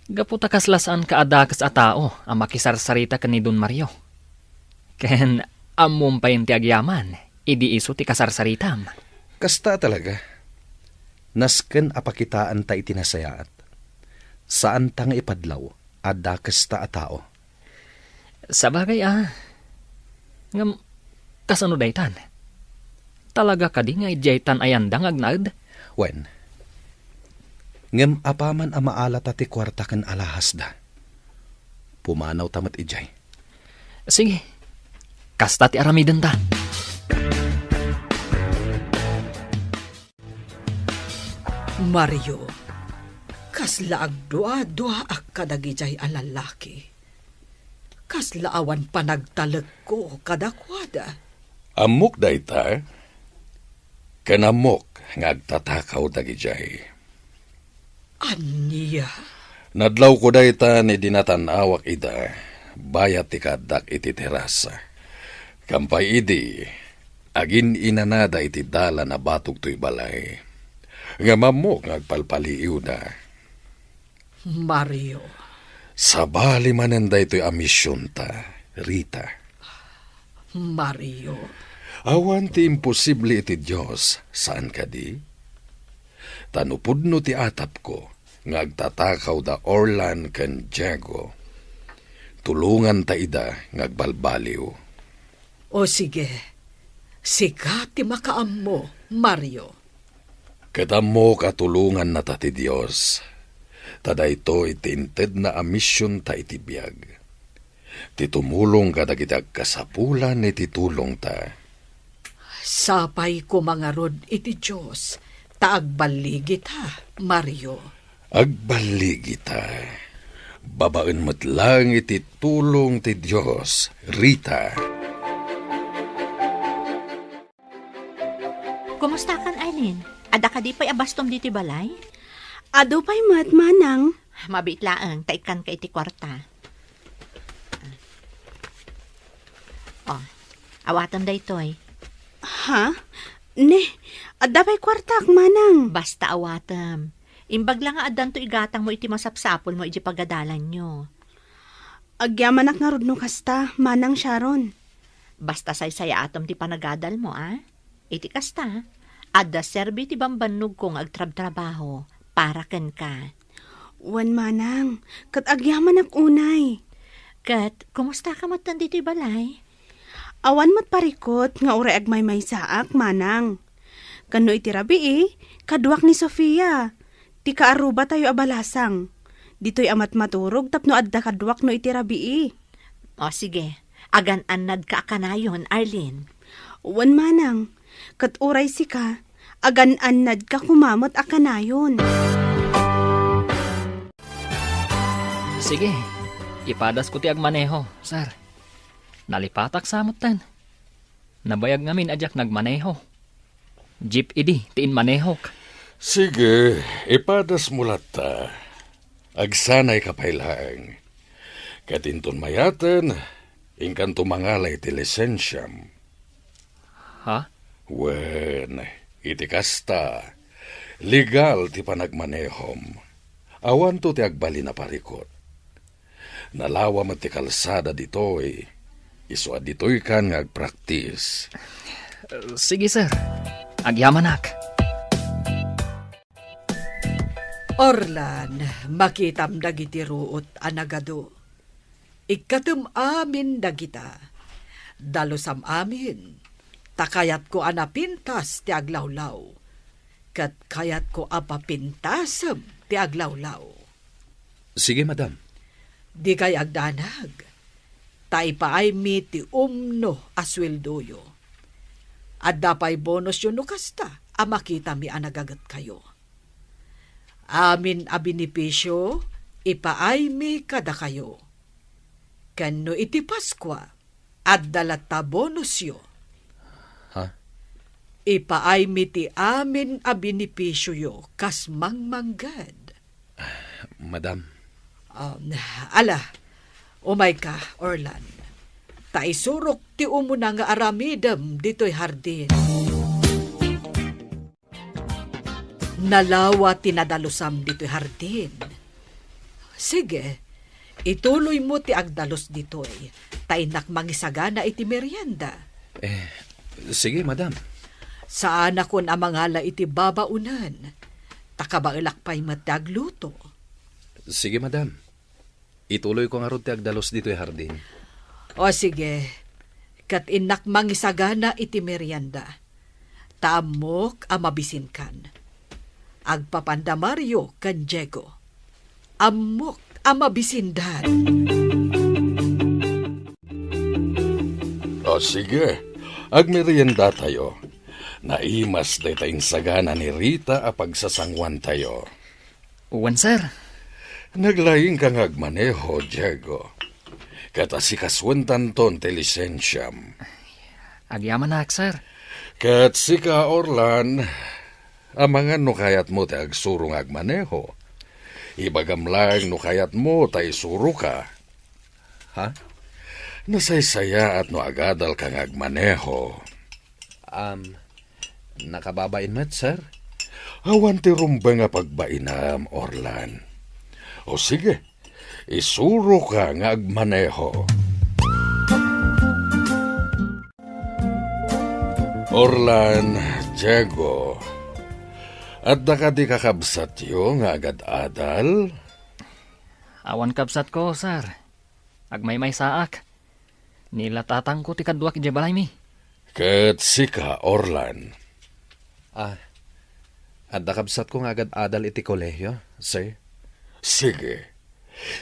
Gaputa kasla saan kaadakas a tao ang makisarsarita kan ni Don Mario. Ken amom pa yung ti agyaman, idi iso ti kasarsaritam. Kasta talaga. Nasken apakitaan ta itinasayaat. Saan ta nga ipadlaw, adda kasta a tao. Sabagay ngam kasano daytan? Talaga ka di nga ijaytan ayandang agnad? Wen, ngem apaman a maalat ti kwarta ken alahas da. Pumanaw tamat ijay. Sige, kasta ti aramiden ta. Mario, kasla agdua-dua ak kadagijay a lalaki. Kasla awan panagtalag ko kadakwada. Amok dayta. Kanamok ngagtatakaw dagijay. Aniya, Nadlaw ko dayta ni dinatanawak ida. Bayat ti kadak iti terasa. Kampay idi. Agin inanada iti dala na batog to'y balay. Nga mamok ngagpalpaliiw na. Mario, Sabali mananda ito'y amisyon ta, Rita. Mario, Awan ti imposible iti Diyos, saan ka di? Tanupudno ti atap ko, ngagtatakaw da Orlan ken Diego. Tulungan ta ida, ngagbalbaliw. o sige, sika ti makaam mo, Mario. Katamo katulungan na ta ti Diyos. Tada ito itinted na amisyon ta iti biyag. Titumulong ka dagitag kasapulan iti tulong ta. Sapay ko mga rod iti Diyos, taagbaligit ha, Mario. Agbaligi ta. Babaen mo't lang iti tulong ti Diyos, Rita. Kumusta kan, Aileen? Ada ka di pa'y abastom diti balay? Ado pa'y manang. Mabitlaang, taikan ka iti kwarta. Awatam da ito'y. Ha? Ne, ada pa'y kwartak, manang. Basta awatam. Imbag lang nga adan to igatang mo iti masapsapol mo iti pagadalan nyo. Agyamanak nga rod no kasta, manang Sharon. Basta say-saya atom ti panagadal mo, Iti kasta, adda serbi ti bambannog kong agtrab-trabaho para ken ka. Wan manang, kat agyamanak unay. Kat, kumusta ka matan dito balay? Awan mat parikot nga ure agmay saak, manang. Kano iti rabi kaduak ni Sofia. Ti kaaruba tayo abalasang. Dito'y amat maturog tapno adda kaduak no iti rabi O sige, agan-anad ka akanayon, Arlene. Wan manang, kat uray sika, agan-anad ka kumamot akanayon. Sige, ipadas ko ti agmaneho, sir. Nalipatak samot tan. Nabayag ngamin adyak nagmaneho. Jeep idi, tiin manehok. Sige, ipadas mo ta. Agsanay kapailaang. Katinton mayatan, ingkan tumangalay ti lisensyam. Ha? Wen, iti kasta. Legal ti panagmanehom. Awan to ti agbali na parikot. Nalawa man ti kalsada ditoy. Iswa ditoy kan nga agpraktis. Sige, sir. Agyamanak. Orlan, makitam dagiti ruot anagado. Ikatum amin dagita. Dalusam amin. Takayat ko anapintas ti aglawlaw. Kat kayat ko apapintasam ti aglawlaw. Sige, madam. Di kay agdanag. Taipaay mi ti umno asweldoyo. At dapay bonus yun no kasta, makita mi anagagat kayo. Amin a binipisyo, ipaay mi kada kayo. Kano iti Paskwa, at dalata bonusyo. Ha? Ipaay mi ti amin a binipisyo yo, kas mangmanggad. Madam. Ala, umay ka, Orlan. Taisurok ti umuna nga aramidam dito'y hardin. Nalawa tinadalusam dito'y hardin. Sige, ituloy mo ti agdalos dito'y. Tainak mangisagana iti merienda. Sige, madam. Saan akon amangala iti babaunan. Takabailakpay matagluto. Sige, madam. Ituloy ko nga ron ti agdalos dito'y hardin. O sige, kat inak mangisagana iti merienda. Taamok amabisin kan. Agpapanda Mario kan Diego. Amok amabisindan. O sige, agmerienda tayo. Naimas day tayong sagana ni Rita a pagsasangwan tayo. Uwan, sir. Naglaying kang agmaneho, Diego. Katasi kaswentan ton te lisensyam. Agyaman na, sir. Kat sika Orlan, amangan no kayat mo te agsurong agmaneho. Ibagam lang no kayat mo tay suro ka. Ha? Nasaysaya at no agadal kang agmaneho. Nakababain met, sir? Awan ti rumba nga pagbainam, Orlan. O sige, isuro ka nga agmaneho. Orlan, Diego, at da ka di kakabsat yo nga agad-adal? Awan kabsat ko, sir. Agmay-may saak. Nilatatang ko ti kadwa ki balay mi. Ket sika, Orlan. At nakabsat ko nga agad adal iti kolehiyo, sir. Sige,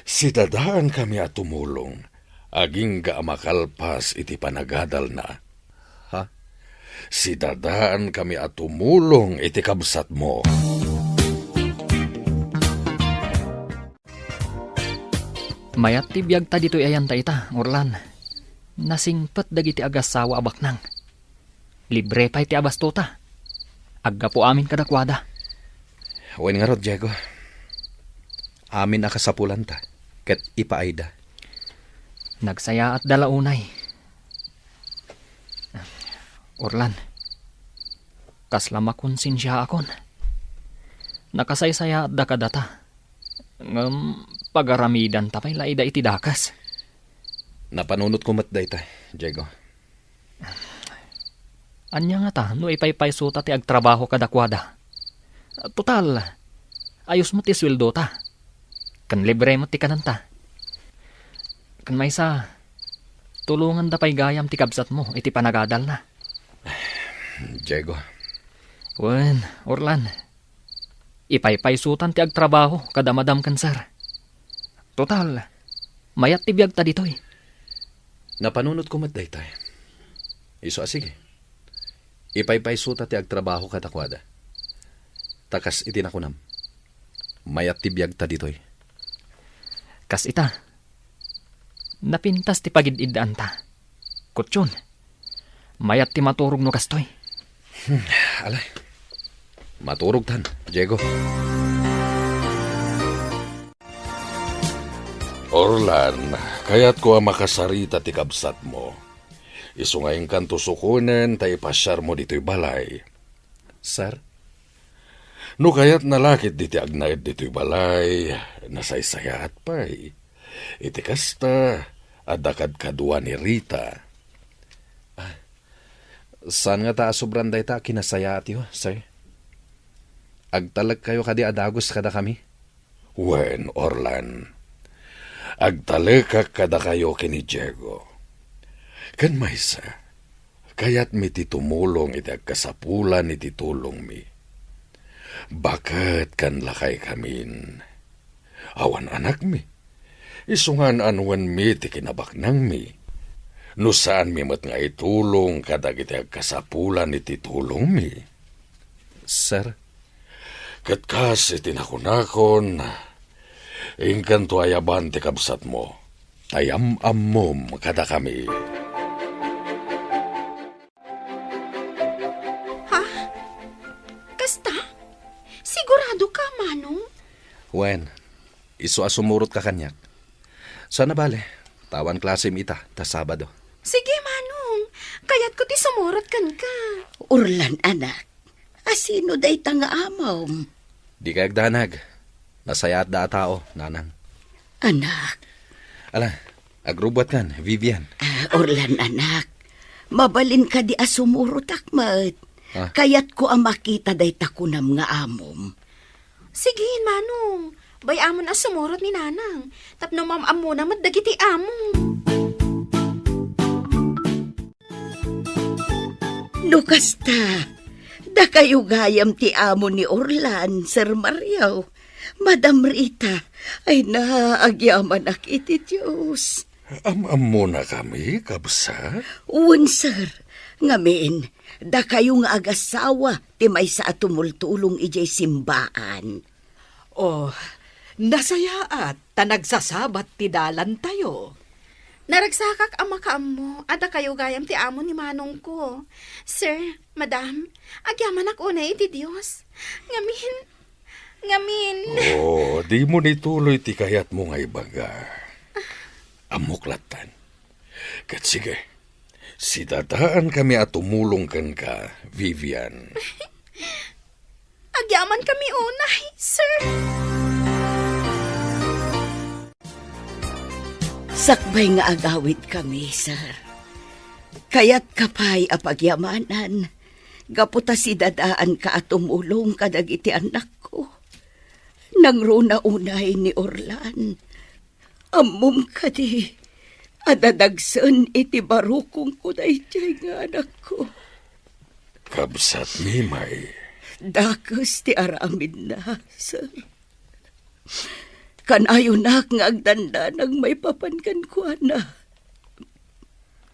si dadaan kami at tumulong. Aging ga makalpas iti panagadal na. Ha? Si dadaan kami at tumulong iti kabsat mo. Mayat ti biyag ta dito'y ayan ta ita, Orlan. Nasingpet dagiti agasawa abaknang. Libre pa iti abastuta. Agga po amin kadakwada. Wen nga rod, Diego. Amin akasapulan ta. Ket ipaayda. Nagsaya at dalaunay. Orlan, kaslama konsensya akon. Nakasaysaya at dakadata. Pagaramidan tapay laida iti dakas. Napanunot ko matday ta, Diego. Anya nga ta, no ipaypaysuta ti agtrabaho kadakwada. Total, ayos mo ti sweldo ta. Kan libre mo ti kananta. Kan may sa, tulungan da pay gayam ti kabsat mo, iti panagadal na. Diego. Wen, Orlan, ipaypaysutan ti agtrabaho kada madam kansar. Total, mayat ti biyag ta ditoy. Napanunot ko matday ta. Iso sige. Ipaypaysuta ti agtrabaho katakwada. Takas itinakunam. Mayat ti biyag ta ditoy. Kas ita, napintas ti pagid-idaan ta. Kutsyon, mayat ti maturog no kastoy. Alay. Maturog tan, Diego. Orlan, kayat ko ang makasarita ti kabsat mo. Isungayang kanto sukunen tayo pasyar mo dito'y balay. Sir? No kayat nalakit diti agnayad dito'y balay, nasaysaya at pay. Iti kasta, adakad kadwa ni Rita. Saan nga ta asubran day ta kinasaya at yo, sir? agtalag kayo kadi adagos kada kami. Wen, Orlan. Agtalekak kada kayo kini Diego. Kan maysa, kayat mi titumulong iti agkasapulan iti tulong mi. Bakit kan lakay kamin? Awan anak mi. Isungan anwan mi ti kinabaknang mi. No saan mi mat nga itulong kadag iti agkasapulan iti tulong mi. Sir, Katkas iti nakunakon, ingkan to ayaban ti kabsat mo. Tayam-ammom kada kami. Kasta? Sigurado ka, Manong? Wen, iso asumurot ka kanyak. Sana bale, tawan klase mi ita, ta Sabado. Sige, Manong. Kaya't ko ti sumurot kan ka. Orlan, anak. Asino day tanga amaw? Di kayag danag. Nasaya at da tao, nanang. Anak, Ala, agrubot kan, Vivian. Orlan, anak. Mabalin ka di asumurot akmat. Ah. Kayat ko ang makita day takunam nga amom. Sige, Manong. Bayamon ang sumurot ni Nanang. Tapno mamam na madagiti among. Nukasta, da kayo gayam ti amo ni Orlan, Sir Mariaw. Madam Rita, ay naagyaman ak iti Diyos. Am muna kami, kabsat? Uwan, sir. Ngamin, da kayo nga agasawa, ti may sa atumultulong ijay simbaan. Oh, nasayaat, ta nagsasabat ti dalan tayo. Naragsakak ang makaammo, ada kayo gayam ti amo ni Manong ko. Sir, Madam, agyaman ak unay iti Diyos. Ngamin. Oh, di mo nituloy ti kayat mo nga ibaga. Amuklatan. Kat sige, si dadaan kami at tumulong kan ka, Vivian. Agyaman kami unay, sir. Sakbay nga agawid kami, sir. Kaya't kapay apagyamanan, gaputa si dadaan ka at tumulong kadag iti anak ko. Nang runa unay ni Orlan, amom ka di, adadagsan iti barukong ko na iti nga anak ko. Kabsat Mimay. Dakos ti aramid na, sir. Kanayo nak nga agdanda nang may papankan ko na.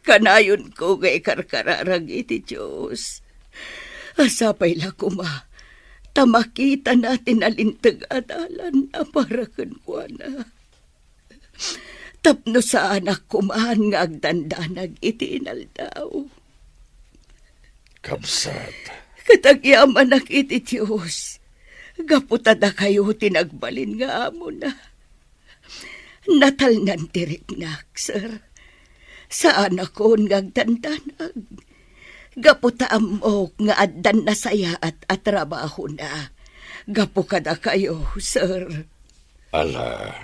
Kanayon ko nga ikarkararag iti Diyos. Asapay la kuma, tamakita natin alintag adalan na parakan ko na. Tapno sa anak kumaan nga agdandanag iti inaldaw. Kabsat. Katagyaman ak iti Diyos. Gaputada kayo tinagbalin nga amo na. Natal nan tiriknak, sir. Saan ako ngagdandanag? Gaputa amok nga addan na saya at atrabaho na. Gapukada kayo, sir. Ala,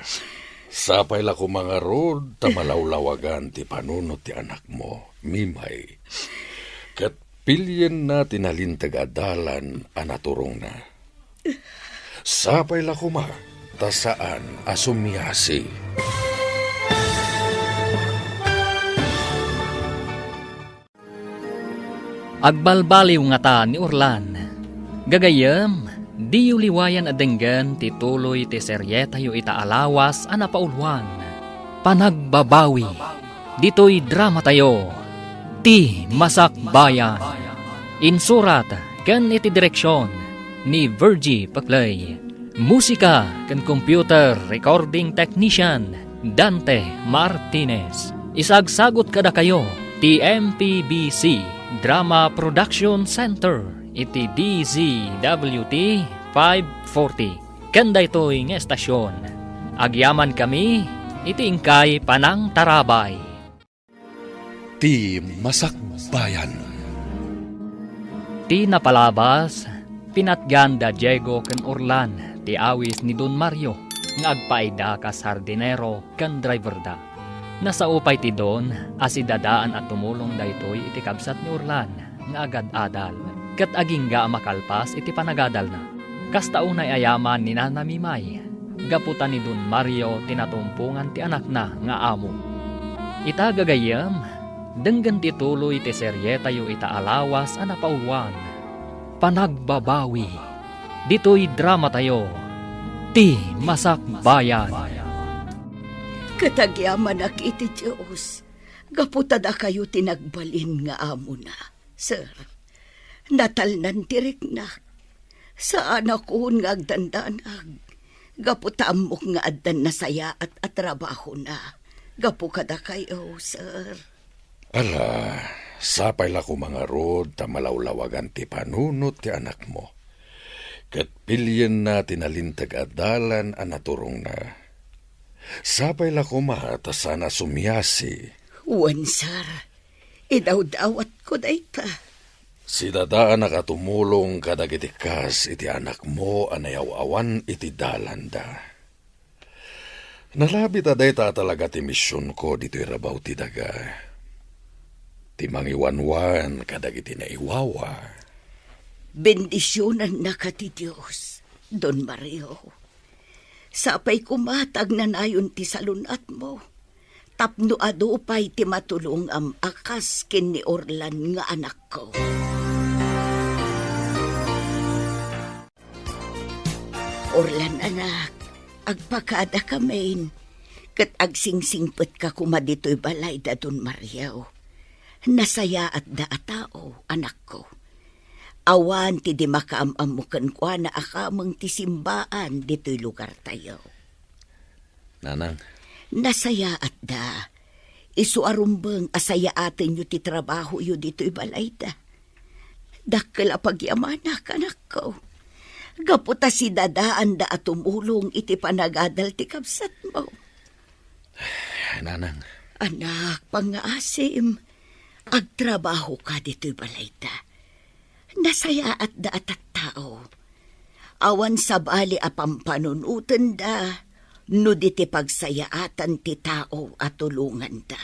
sapay la ko mga rod, tamalawlawagan ti panunot ti anak mo, Mimay. Kat pilyen na tinalintag adalan anaturong na. Sapay la kuma, tasaan asumyasi. Agbalbaliw nga ta ni Orlan. Gagayam, di yu liwayan adenggan ti tuloy ti seryeta yu itaalawas a napaulwan. Panagbabawi. Dito'y drama tayo. Ti Masakbayan. Insurat kan iti direksyon ni Virgie Paclay. Musika kan computer recording technician Dante Martinez. Isagsagot kada kayo ti MPBC Drama Production Center iti DZWT 540. Kanda ito'y nga estasyon. Agyaman kami iti ingkay Panang Tarabay. Ti Masakbayan. Ti napalabas, pinatganda Diego ken Orlan, ti awis ni Don Mario, nga agpaida ka sardinero ken driver da. Nasaupay ti Don, asidadaan at tumulong daytoy iti kabsat ni Orlan, nga agad-adal, kat agingga makalpas iti panagadal na. Kastaunay ayaman ni Nana Mimay, gaputan ni Don Mario tinatumpungan ti anak na nga amo. Ita gagayam, denggan ti tuloy ti serye tayo ita alawas ana pauluan. Panagbabawi, dito'y drama tayo, ti Masakbayan. Katagyaman ak iti Diyos. Gaputada kayo tinagbalin nga amo na. Sir, natalnan tirik na. Saan ako nga agdandanag. Gaputamok nga addan na saya at atrabaho na. Gapu kada kayo, sir. Ala, sapay la ko mga rod ta malawlawagan ti panunot ti anak mo. Kat pilyen na tinalintag adalan ang naturong na. Sapay la ko mahata sana sumyasi. Wan, sir. Idaw-dawat ko dayta. Si dadaan nakatumulong kadagitikas iti anak mo anayaw-awan iti dalanda. Nalabit aday ta talaga ti misyon ko dito'y rabaw ti daga. Ti mangiwanwan kadagiti naiwawa. Bendisyonan na ka ti Diyos, Don Mario. Sapay kumatag na nayon ti salunat mo. Tapno adupay ti matulong am akas ken ni Orlan nga anak ko. Orlan anak, agpakada kamain, kat agsingsingpet ka kumadito'y balay da Don Mario. Nasaya at da tao, anak ko. Awan ti di makaamamukan kwa na akamang ti simbaan dito'y lugar tayo. Nanang, Nasaya at da. Isu arumbang asaya atin yu ti trabaho yu dito'y balay da. Dakkel apagyamanak, anak ko. Gaputa si dadaan da at tumulong iti panagadal ti kapsat mo. Nanang, Anak, pangaasim, agtrabaho ka dito'y balay da. Nasaya at da at tao. Awan sa bali apampanunutan da, no di ti pagsayaatan ti tao at tulungan da.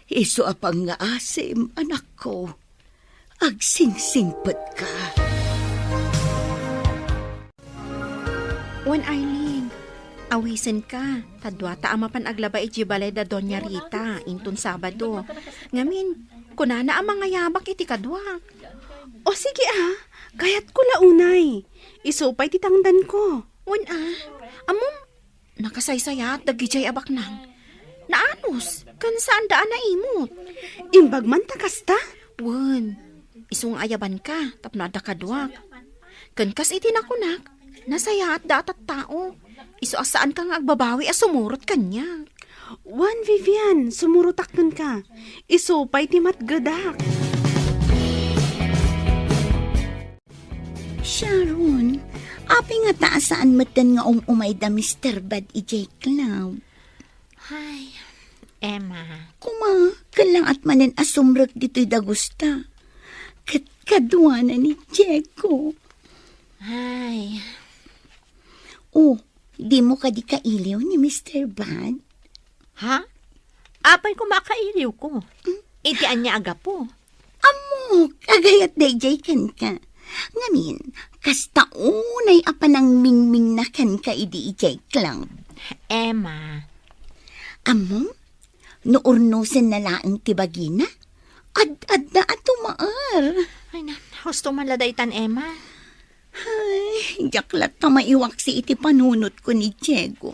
Isu apang nga asim, anak ko, agsingsingpet ka. Wan Eileen, awisen ka. Tadwata amapan aglaba iti balay da Doña Rita, intun Sabado. Ngamin, kunana ang mga yabak iti kadwa. O sige kayat ko launay. Isupay titangdan ko. Wan amom, nakasaysayat dagijay abak nang. Naanos, kan saan daan na imot? Imbag man takasta? Wan, isung ayaban ka, tapno da kadwak. Kan kas iti nakunak, nasaya at datat tao. Isu asaan ka nga agbabawi sumurot kanya. Wan, Vivian, sumurutakton ka. Isupay ti matgadak. Sharon, api nga taasaan matan nga umay da Mr. Bad ijay Cloud. Ay, Emma. Kuma, kalang at manen asumrek dito'y dagusta. Kadwa na ni Jeko. Ay, Oh, di mo ka di kailiw ni Mr. Bad? ha? Apay kumakailiw ko. Itian niya aga po. Amo, kagayat dayjay kan ka. Ngamin, kasta unay apanang mingming na kan ka idi ijay Cloud. Emma. Amo, nuurnusin na laang tibagina? Ad na at tumaar. Ay na, husto maladaytan, Emma. Ay, jaklat na maiwak si iti panunot ko ni Diego.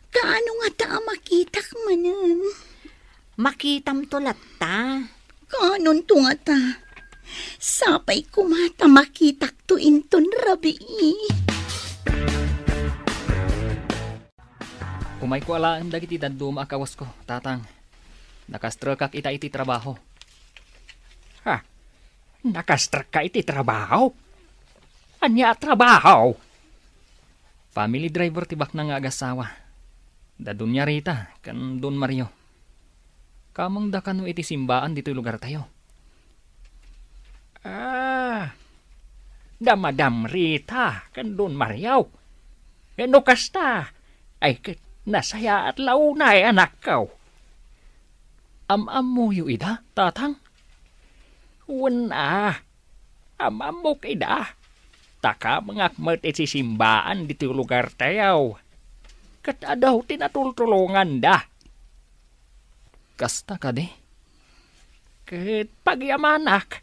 Kaano nga ta makitak manan? Makitam tulat ta. Kanon to nga ta? Sapay kumata makitak to inton rabi. Umay ko alaan dagiti dandum akawas ko, tatang. Nakastrakak ita iti trabaho. Ha? Nakastrak ka iti trabaho? Anya trabaho? Family driver tibak na nga agasawa. Da Doña Rita, kan Don Mario. Kamang da kanu iti simbaan dito'y lugar tayo. Damadam Rita, kan Don Mario. Ano kasta? Ay, nasaya at launay anak ko. Am-am mo yu ida, tatang? Amam mo kida. taka mangakmet iti simbaan dito lugar tayaw. Kat adaw tinatultulungan da. Kasta ka di? Kat pagyamanak,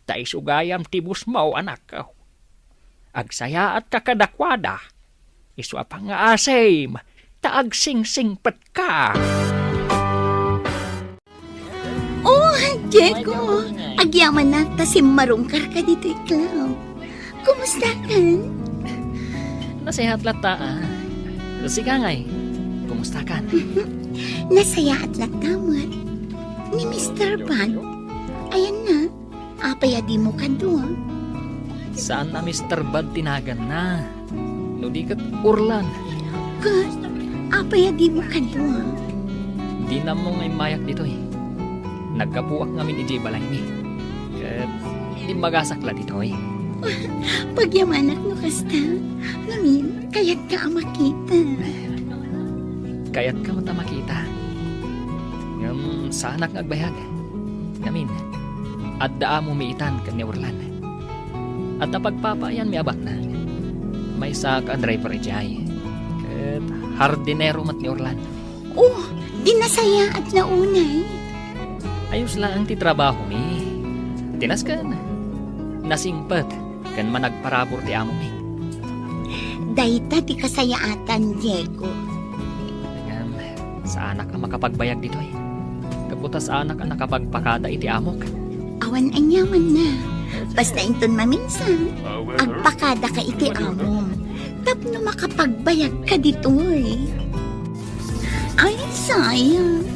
tay sugayam tibus mo anak ka. Agsaya at kakadakwada, isu apang nga asem, taag sing-singpet ka. Oh, Diego, agyaman na ta si marungkar ka dito iklaw. Kumusta ka? Nasihat lata ah. Sige ngay, kumusta ka? Nasaya at latamot. Ni Mr. Bad. Ayan na, apaya di mo ka doon. Saan na Mr. Bad tinagan na? No di kat urlan. Kat, apaya di mo ka doon. Di na mo ngay mayak dito eh. Nagkapuak ngamin iji balay ni. Kat di magasakla dito eh. Pagyamanak mo kasta. Ngamin, kaya't ka ang makita. Kaya't ka mata makita. Ngam sanak agbayag. Ngamin, at daa mo miitan kan ni Urlan. At napagpapayan mi abak na. May sa ka driver ijay. Kat hardinero mat ni Urlan. Oh, di nasaya at naunay. Ayos lang ti trabaho mi. Tinas kan. Nasingpet kan managparabor ti amo mi. Dayta ti kasayaatan, Diego. Ngam sa anak ang makapagbayag dito eh. Kaputas anak ang nakapagpakada iti amok. Awan anyaman na. Basta inton maminsan, agpakada ka iti amom. Tapno makapagbayag ka dito eh. Ay, sayang.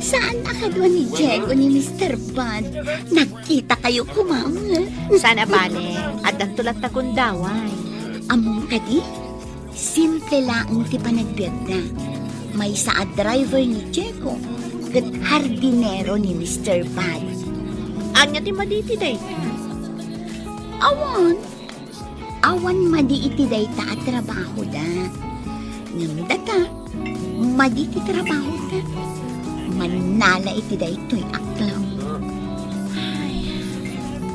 Saan nakadwa ni Diego ni Mr. Bud? Nagkita kayo kumama. Sana bale, at ang tulat na kundaway. Among kadi, simple lang ti panagbiag na. May saad driver ni Diego, kat hardinero ni Mr. Bud. Anya ti maditi day. Awan madi iti dayta at trabaho da. Ngam data, madi iti trabaho da. Manala iti daytoy aklaw. Ay,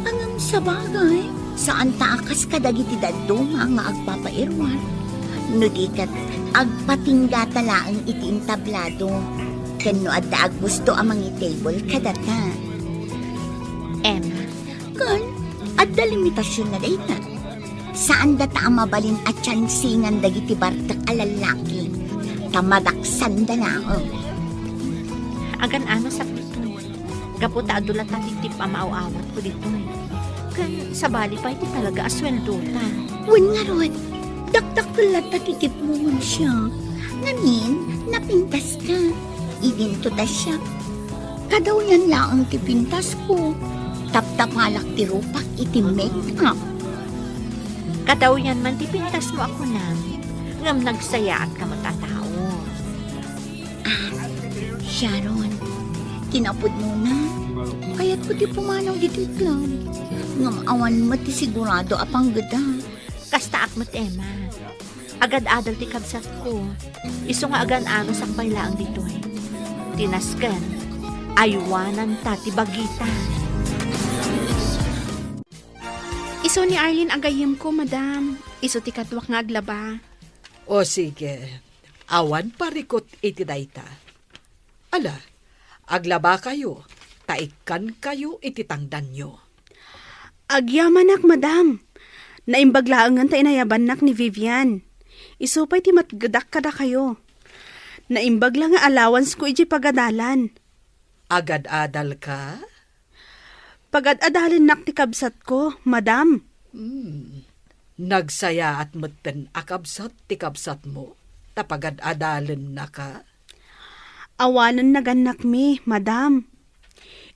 angam sa bagay, saan taakas kadagiti daduma nga agpapairwan. No di kat agpatingga talaang iti intablado. Kano adda aggusto amang table kadata. Emma, Kan, adda limitasyon na dayta. Saan data ang mabalin at tsansingan dagiti bartak alalaki. Tamadaksan da na. agan ano sa dito. Kaputa adulat na titip ang maaawat ko dito. Kan sa bali pa iti talaga asweldo ta. Wan nga rod, dakdak tulat na titip mo man siya. Ngamin, napintas ka. Ibinto da siya. Kadaw yan lang ang tipintas ko. Taptapalak ti rupak iti make-up. Kadaw yan man tipintas mo ako na. Ngam nagsaya at ka matatao. Sharon, kinapod mo na. Kaya't ko ti pumanaw dito lang. Ngam awan mo ti sigurado apang gada. Kasta akmat Emma. Agad-adal ti kabsat ko. Iso nga agan ano sakbay laang dito eh. Tinaskan. Aywanan ta ti bagita. Iso ni Arlene agayem ko, madam. Iso ti katwak nga aglaba. O sige, awan parikot iti dayta. Ala, aglaba kayo, taikan kayo iti tangdan nyo. Agyamanak, madam. Naimbaglaangan ta inayabanak ni Vivian. Iso pa'y ti matgadak kada kayo. Naimbagla nga allowance ko iji pagadalan. Agad-adal ka? Pagad-adalan nak ti kabsat ko, madam. Nagsaya at maten akabsat ti kabsat mo, tapagad-adalan na ka? Awanan na ganak mi, madam.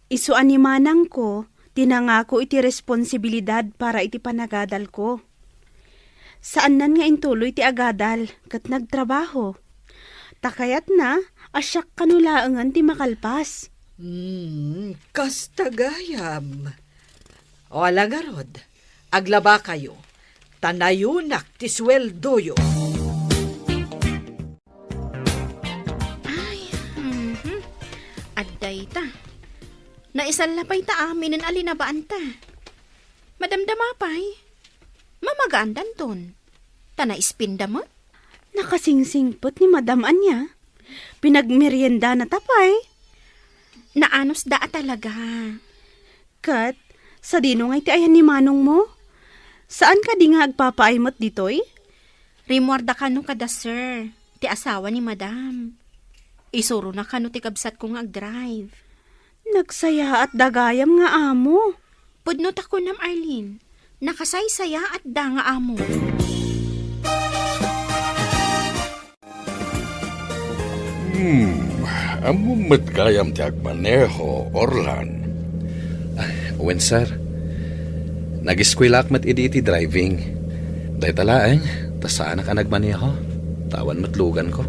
Isu animanang ko, tinangako iti responsibilidad para iti panagadal ko. Saan nan nga intuloy ti agadal, kat nagtrabaho. Takayat na, asyak kanulaangan ti makalpas. Kastagayam. O alagarod, aglaba kayo, tanayunak ti sweldoyo. Adday ta. Naisal na pa'y ta amin ang alinabaan ta. Madamdama pa'y. Mamagaan danton. Tana ispinda mo? Nakasingsingpot ni Madam Anya. Pinagmerienda na tapay. Naanos daa talaga. Kat, sa dino nga iti ayan ni Manong mo? Saan ka di nga agpapaimot ditoy? Rimwarda ka no kada sir. Ti asawa ni Madam. Isuro na ka no ti kabsat ko nga ag-drive. Nagsaya at dagayam nga amo. Pudnot ako nam Arlene. Nakasaysaya at da nga amo. Amumit kayam ti agmaneho, Orlan. Uwen, sir. Nag-eskwela akmat iti driving. Dahil talaan, tasaan ka nagmaneho. Tawan matlugan ko.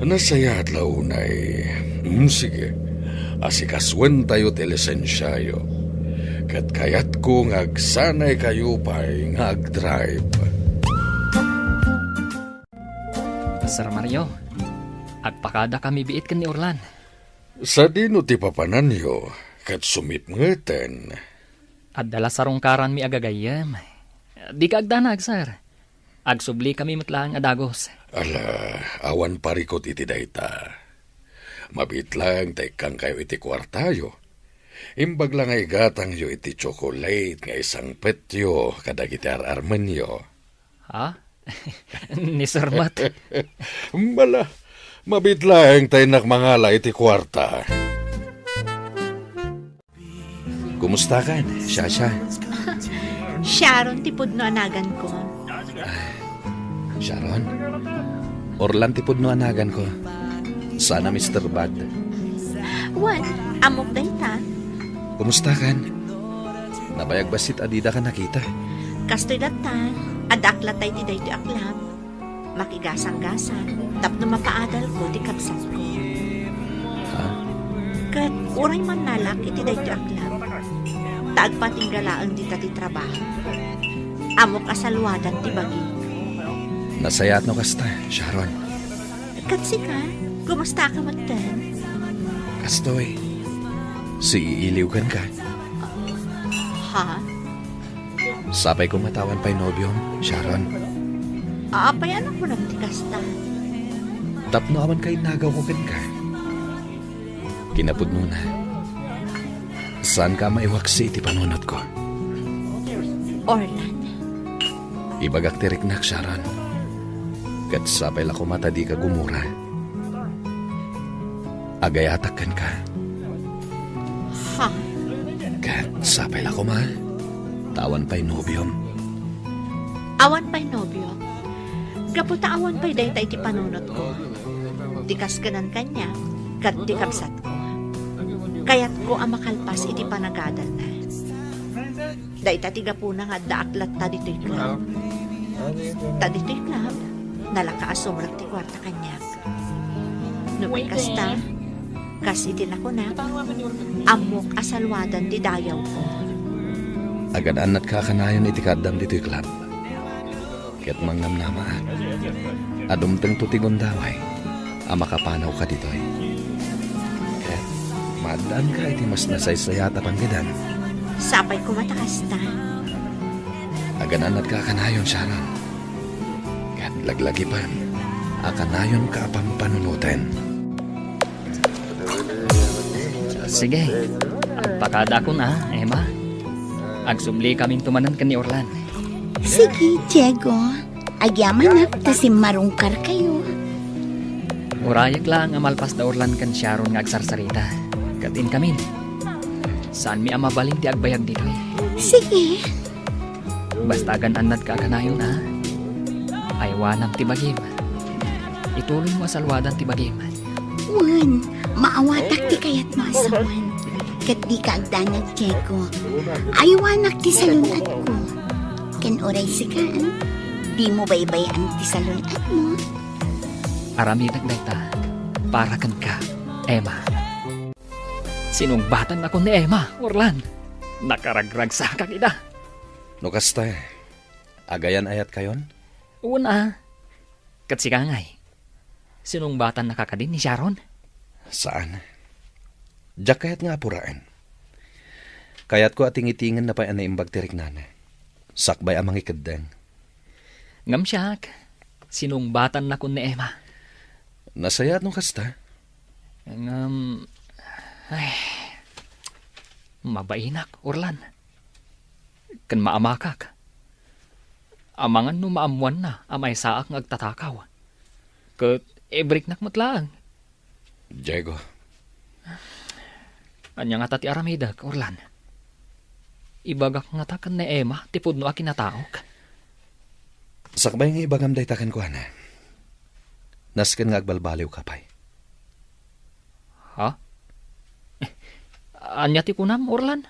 Nasaya at launay. Sige. Asikaswen tayo ti lisensyayo. Kat kayat ko ngagsanay kayo pa'y ngag-drive. Sir Mario, agpakada kami biit kan ni Orlan. Sa dino ti papananyo, kat sumipngeten. At dala sarungkaran mi agagayam. Di ka agdanag, sir. Agsubli kami matlaang adagos. Ala, awan parikot iti dayta. Mabit lang taikang kayo iti kwartayo. Imbag lang ay gatang yo iti chocolate nga isang petyo kadag iti ararmenyo. Ha? Ni Sir Mat. Bala, mabit lang tayo nakmangala iti kwarta. Kumusta ka, Shasha? Sharon, tipod no anagan ko. Sharon? Orlan tipod no anagan ko. Sana Mr. Bad. Wan, amok day ta. Kumusta ka? Nabayag basit adida ka nakita. Kastoy datan, adaklat tayo ti day ti aklap. Makigasang-gasan, tapno mapaadal ko ti kabsat ko. Ha? Kat uray man nalak iti day ti aklap. Taagpatinggalaan di ti trabaho. Amok asalwadan ti bagi. Nasayat no kasta, Sharon. Kat ka, kumusta ka matan? Kastoy. Si iiliwgan ka. Ha? Sapay ko matawan pa'y nobyom, Sharon. Aapay anak mo ng tikasta. Tapno aman kay nagaw ko ka. Kinapod muna. Saan ka maiwaksi iti panunot ko? Orlan. Ibagak tiriknak, Sharon. Kat sapay lako mata di ka gumura. Agayatak kan ka. Ha? Kat sapay lako ma. Tawan pa'y nobyom. Awan pa'y nobyo. Kaputa awan pa'y day tayo ti panunot ko. Tikas ganan kanya, kat di kapsat ko. Kaya't ko ang makalpas iti panagadal na. Day tatiga po na nga daaklat ta dito'y club. Ta dito'y club, nalakaasumrak ti kwarta kanyak. Numay kasta, kas iti na ko na, amok asalwadan ti dayaw ko. Agadaan at kakanayon iti kadam dito'y club. Ket mangnamnamaan. Adumteng tutigon daway. Amakapanaw ka dito'y. Ket madaan ka iti mas nasaysayata panggidan. Sapay ko matakasta. Agadaan at kakanayon, Sharon. Ket laglagipan. Akanayon ka pampanunutin. Sige, agpakada ko na, Emma. Agsubli kaming tumanan kan ni Orlan. Sige, Diego. Agyaman na, kasi marungkar kayo. Urayag lang amalpas da Orlan kan Sharon nga agsarsarita. Katin kami. Saan mi amabalin ti agbayag dito eh. Sige. Basta gananad ka kanayon ha. Aywanam ti bagim. Ituloy mo asalwadan ti bagim. Wan, maawatak ti kayat mo asawan. Kat di ka agdanag, Diego. Aywanak ti salunat ko. Ken oray sikaan, di mo baybayan ti salunat mo. Arami nagdayta. Para kan ka, Emma. Sinungbatan ako ni Emma, Orlan. Nakaragrag sa kakida. No kasta, agayan ayat kayon? Una, katsikangay. Sinungbatan nakakadin ni Sharon. Saan? Diyak kayat nga apuraan. Kayat ko ating itingan na pa anay imbag tirik nana. Sakbay amang ikadang. Ngam siyak, sinungbatan na kun ni Emma. Nasayat no kasta? Ngam, ay, mabainak, Orlan. Kan maamakak. Amangan no maamuan na, amay saak ngagtatakaw. Kat, ebrik nak matlaang. Diego, Anya nga tati aramidag, Orlan. Ibagak nga takan ni Emma, tipod no akinataok. sakbay nga ibagam day takan ko, ana. Nasken nga agbalbaliw kapay. Ha? Anya ti kunam, Orlan?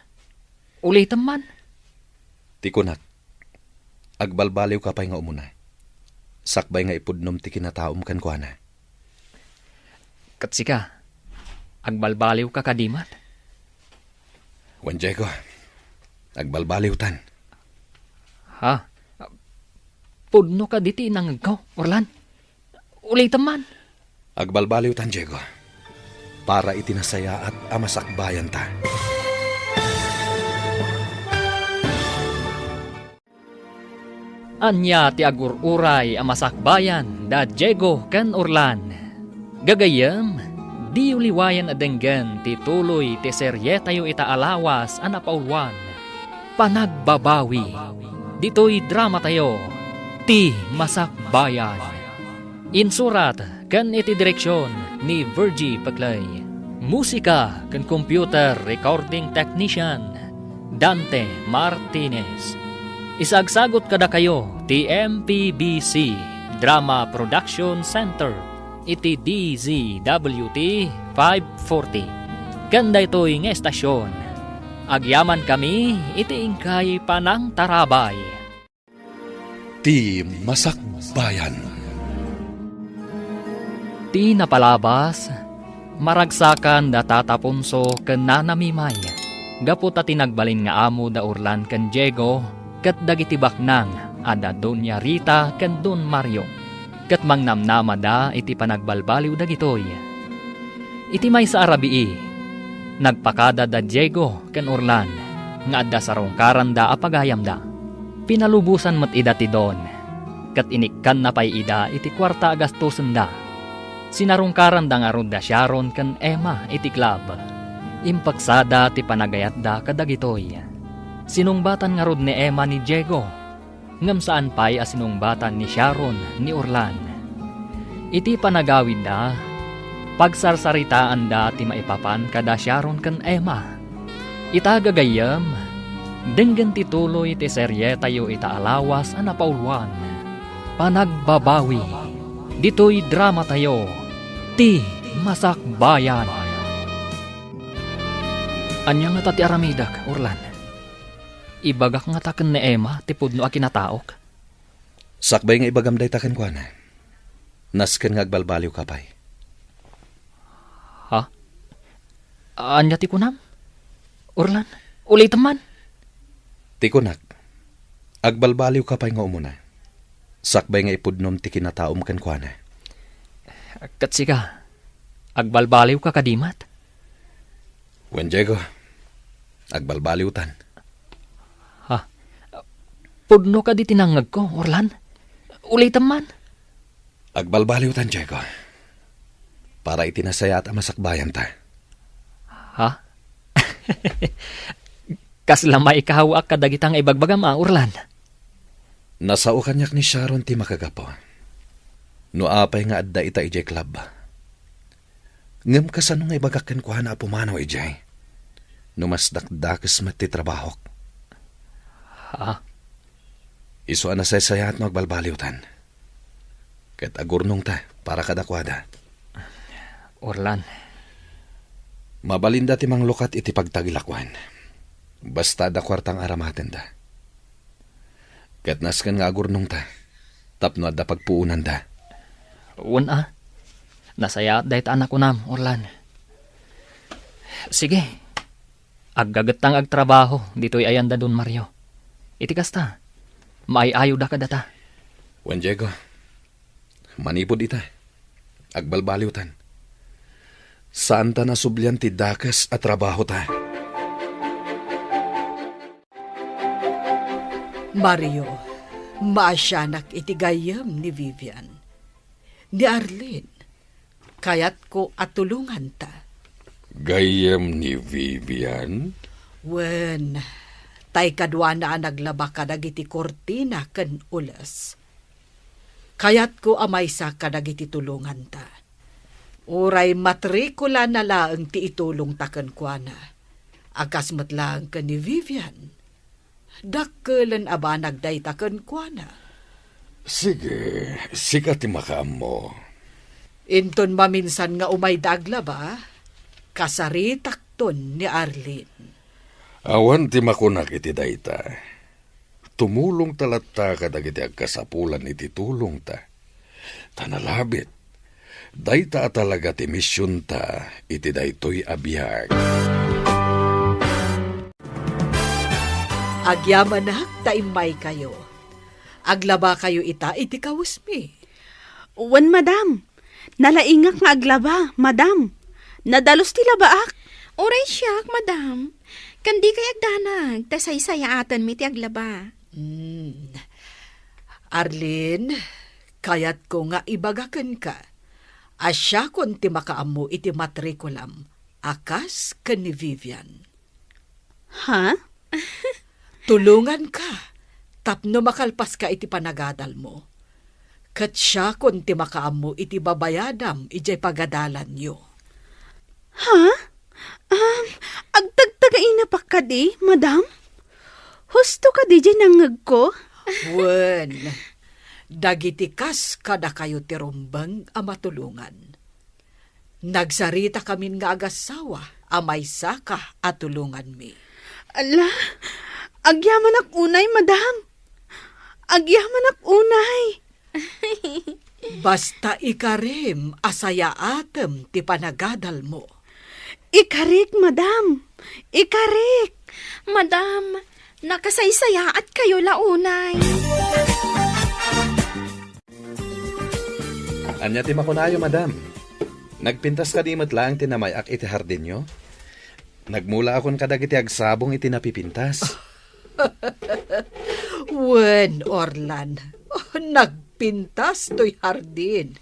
Ulitam man. Tikunak, agbalbaliw kapay nga umuna. Sakbay nga ipudnom ti kinataom kan ko, ana. Katsika, agbalbaliw ka kadimat. Wan Diego, agbalbaliw tan. Ha? Pudno ka diti nangagaw, Orlan. Ulitam man. Agbalbaliw tan, Diego. Para itinasaya at amasakbayan ta. Anya ti agururay amasakbayan da Diego ken Orlan. Gagayam, di uliwayan adenggan ti tuloy ti serye tayo itaalawas anapaulwan. Panagbabawi. Dito'y drama tayo. Ti Masakbayan. Insurat ken iti direksyon ni Virgie Paclay. Musika ken computer recording technician Dante Martinez. Isagsagot kada kayo ti MPBC Drama Production Center iti DZWT 540. Kanda ito'y nga estasyon. Agyaman kami iti ingkay panang tarabay. Ti Masakbayan. Ti napalabas, maragsakan da tatapunso ken nanamimay. Gapot at tinagbalin nga amo da Orlan ken Diego, kat dagiti baknang ada Doña Rita ken Don Mario. Kat mangnamnama da iti panagbalbaliw dagitoy. Iti may sa arabii, nagpakada da Diego ken Orlan, nga adda sarongkaran da apagayam da. Pinalubusan mat ida ti Don, kat inikkan na pay ida iti kwarta agastusen da. Sinarungkaran da nga rod da Sharon ken Emma iti club. Impaksada ti panagayat da kadagitoy. Sinungbatan nga rod ni Emma ni Diego. Ngam saan pay a sinungbatan ni Sharon ni Orlan. Iti panagawid da, pagsarsaritaan da ti maipapan kada Sharon ken Emma. Itagagayam, denggan ti tuloy ti serye tayo itaalawas a napaulwan. Panagbabawi. Dito'y drama tayo. Ti Masakbayan. Anya nga tati aramidak, Orlan. Ibagak nga taken ni Emma, ti pudno a kinataok. Sakbay nga ibagam day takan ko, ana. Nasken nga agbalbaliw kapay. Ha? Anya ti kunam? Orlan, ulitam man. Tikunak, agbalbaliw kapay nga umuna. Sakbay nga ipudnom ti kinataom kan ko, ana. Katsika, agbalbaliw ka kadimat. Wan Diego, agbalbaliw tan. Ha? Pudno ka di tinangag ko, Orlan. Ulitam man. Agbalbaliw tan, Diego. Para itinasaya at amasakbayan ta. Ha? Kaslamay ikahawa ka dagitang ibagbagam Orlan. Nasao kanyak ni Sharon ti makagapo. No apay nga adda ita ijay club. Ngam kasano nga ibagakan ko na apumanaw ijay. No mas dakdakas mat ti trabahok. Ha? Iso na sayat no agbalbaliw tan. Kat agurnong ta para kadakwada. Orlan, Mabalinda ti manglukat iti pagtagilakwan. Basta da kwartang aramaten da. Kat naskan nga agurnong ta. Tapno adda pagpuunan da. una. Nasaya dahit anak ko nam, Orlan. Sige. Aggagatang agtrabaho, dito'y ayanda Don Mario. Iti kasta, maayayo da ka data. Juan Diego, manipod ita. Agbalbaliw tan. Saan ta nasublyan ti dakas at trabaho ta? Mario, Maasyanak iti gayam ni Vivian. Ni Arlene. Kayat ko at tulungan ta. Gayam ni Vivian? Wen, tay kadwa na naglaba ka dagiti kortina ken ulas. Kayat ko amay sa kadagiti tulungan ta. Uray matrikula na laeng ti itulong taken kwa na. Akas matlang ka ni Vivian. Dakkelan aba nagday taken kwa na. Sige, sikat ti makaam mo. Inton maminsan nga umay dagla ba? Kasaritak ton ni Arlene. Awan ti makunak iti dayta. Tumulong talatta kadagiti agkasapulan iti tulong ta. Tanalabit. Dayta talaga ti misyon ta iti daytoy abiyag. Agyamanak taimay kayo. Aglaba kayo ita iti kawusmi. Wan, madam. Nalaingak nga aglaba, madam. Nadalos ti labaak. Oray siyak, madam. Kandi kay agdanag, tasay-sayatan mi ti aglaba. Arlene, kayat ko nga ibagaken ka. Asya kon ti makaammo iti matrikulam. Akas ken ni Vivian. Ha? Tulungan ka. Tapno makalpas ka iti panagadal mo. Kat siya kon ti makaammo iti babayadam ijay pagadalan nyo. Ha? Agtagtagain na pa ka di, madam? Husto ka di dyan nangag ko? Wen, dagiti kas kada kayo ti rumbang a matulungan. Nagsarita kamin nga agasawa, amay saka at tulungan mi. Ala, agyaman ak unay, madam. Agyaman ak unay. Basta ikarim asaya atem ti panagadal mo. Ikarik, madam. Ikarik. Madam, nakasaysayaat kayo launay. Anya ti makunayo, madam. Nagpintas ka di matlaang tinamayak iti hardin nyo? Nagmula akon kadagiti agsabong iti napipintas. Wen, Orlan, nagpintas to'y hardin.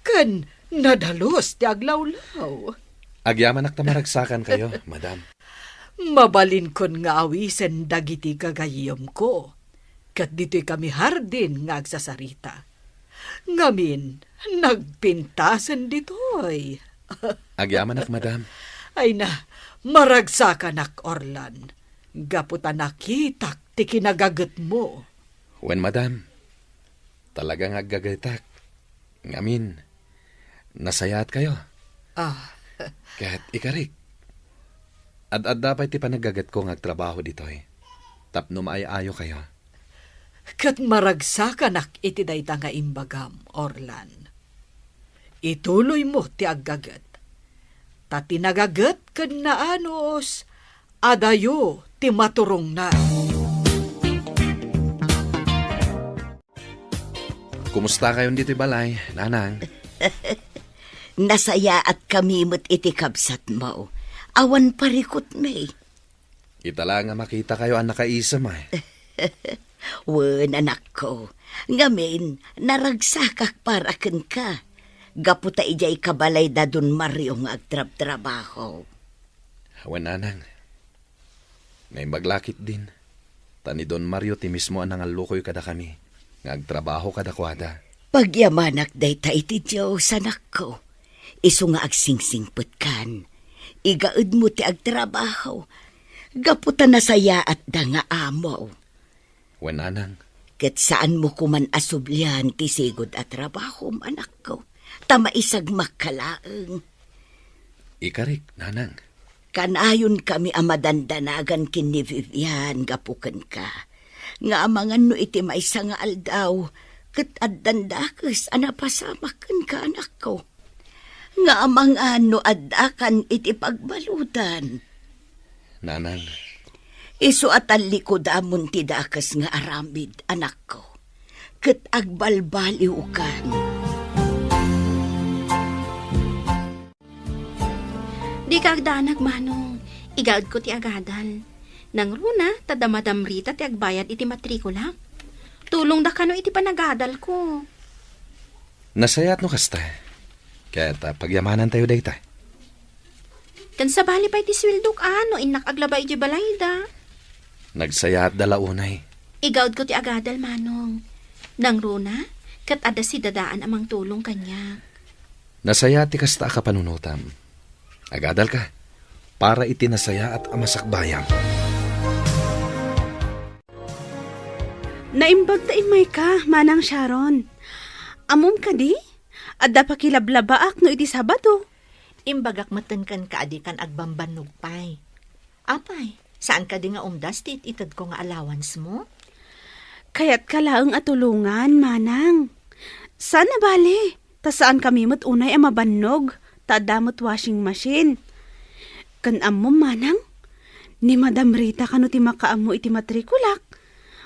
Kan nadalos ti aglawlaw. Agyaman ak tamaragsakan kayo, madam. Mabalin kon nga awisen dagiti kagayom ko. Kat dito'y kami hardin nga agsasarita. Ngamin, nagpintasan dito'y. Agyaman ak, madam. Ay na, maragsakan ak, Orlan. Gaputa nakitak ti kinagagat mo. Wen, madam. Talagang aggagaytak. Ngamin, nasayaat kayo. Kaya't ikarik. Ad dapat ti panagagat ko ngagtrabaho dito'y. Tapno maayayo kayo. Kat maragsakan ak iti dayta nga imbagam, Orlan. Ituloy mo ti aggagat. Tati nagagat kan naanos, adayo ti maturong na. Kumusta kayo dito'y balay, nanang? Nasaya at kami mo't iti kabsat mo. Awan parikot may. Itala nga makita kayo ang nakaisam ay. Wen, anak ko. Ngamin, naragsakak para ken ka. Gaputa ijay kabalay da dun Mario nga agtrab-trabaho. Wen, nanang. Ngay maglakit din. Tani Don Mario ti mismo ang nangalukoy kada kami. Ngagtrabaho kada kwada. Pagyamanak day ta iti Diyos, anak ko. Isu nga agsingsingput kan. Igaud mo ti agtrabaho. Gaputa nasaya at da nga amo. Wen, nanang. Ket saan mo kuman asublihan ti sigod at trabaho, anak ko. Tamaisag makalaeng. Ikarik, nanang. Kanayon kami amadandanagan kin ni Vivian gapuken ka. Nga amangan no iti maisa nga aldaw. Ket addandakes anapasamaken ka, anak ko. Nga amangan no addakan iti pagbalutan. Nanang. Isu atan likodamon ti dakas nga aramid, anak ko. Ket agbalbaliw kan. Di ka agdanag, manong. Igaad ko ti agadal. Nang runa, tadamadam rita ti agbayad iti matrikula. Tulong da kano iti panagadal ko. Nasayat no kasta. Kaya pagyamanan tayo dayta. Kan sa bali pa iti swildok ano, inak aglaba iti balay da. Nagsayat dala unay. Igawd ko ti agadal, manong. Nang runa, kat ada si dadaan amang tulong kanya. Nasayat ti kasta ka panunutam. Agadal ka. Para iti nasaya at amasakbayang. Naimbag ta imay ka, Manang Sharon. Amom ka di? Adda pa kilablabaak no iti Sabado. Imbagak matenkan ka adi kan agbambanog pay. Apay, saan ka di nga umdas ti itad ko nga allowance mo? Kaya't kalaang atulungan, Manang. Sana bale, ta saan kami mat unay ang mabannog, ta damot washing machine. Kan amom, Manang, ni Madam Rita kano ti makaamo iti matrikulak.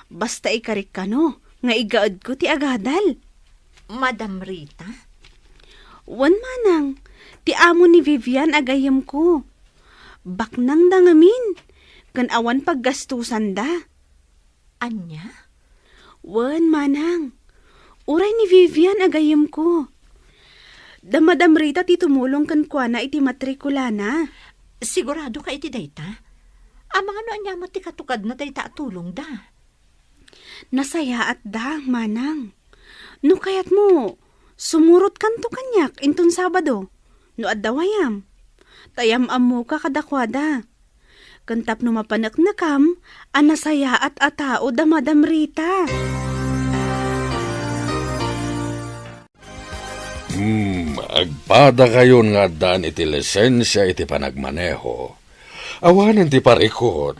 Basta ikarik kano, nga igaad ko ti agadal. Madam Rita? Wan, Manang, ti amo ni Vivian agayam ko. Baknang dangamin, kan awan paggastusan da. Anya? Wan, Manang, uray ni Vivian agayam ko. Da Madam Rita ti tumulong kan kwa na iti matrikula na. Sigurado ka iti dayta? Amang ano anya ti katukad na dayta at tulong da? Nasaya at da, Manang. No kayat mo, sumurot kanto kanyak intun Sabado. No addawayam. Tayam amo ka kadakwada. Kantap no mapanak na kam, anasaya at atao da Madam Rita. Agpada kayon nga dan iti lisensya iti panagmaneho. Awanan ti parikot.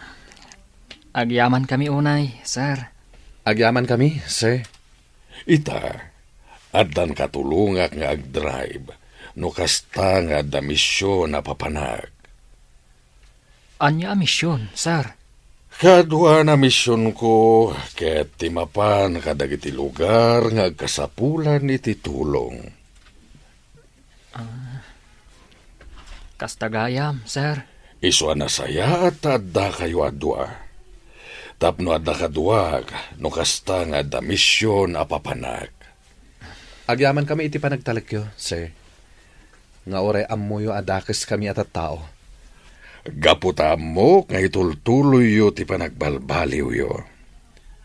Agyaman kami unay, sir. Agyaman kami, sir. Ita, addan katulungak nga agdrive, no kasta nga da misyon na papanag. Anya misyon, sir. Kadwa na misyon ko, ket timapan kadagiti lugar nga agkasapulan iti tulong. Kastagayam, sir. Iswa na saya at adda kayo adwa. Tapno adda kaduag, no kasta nga da misyon apapanag. Agyaman kami iti panagtalagyo, sir. Nga oray amuyo adakes kami at tao. Gaputa mo nga itultuloy yo ti panagbalbaliw yo.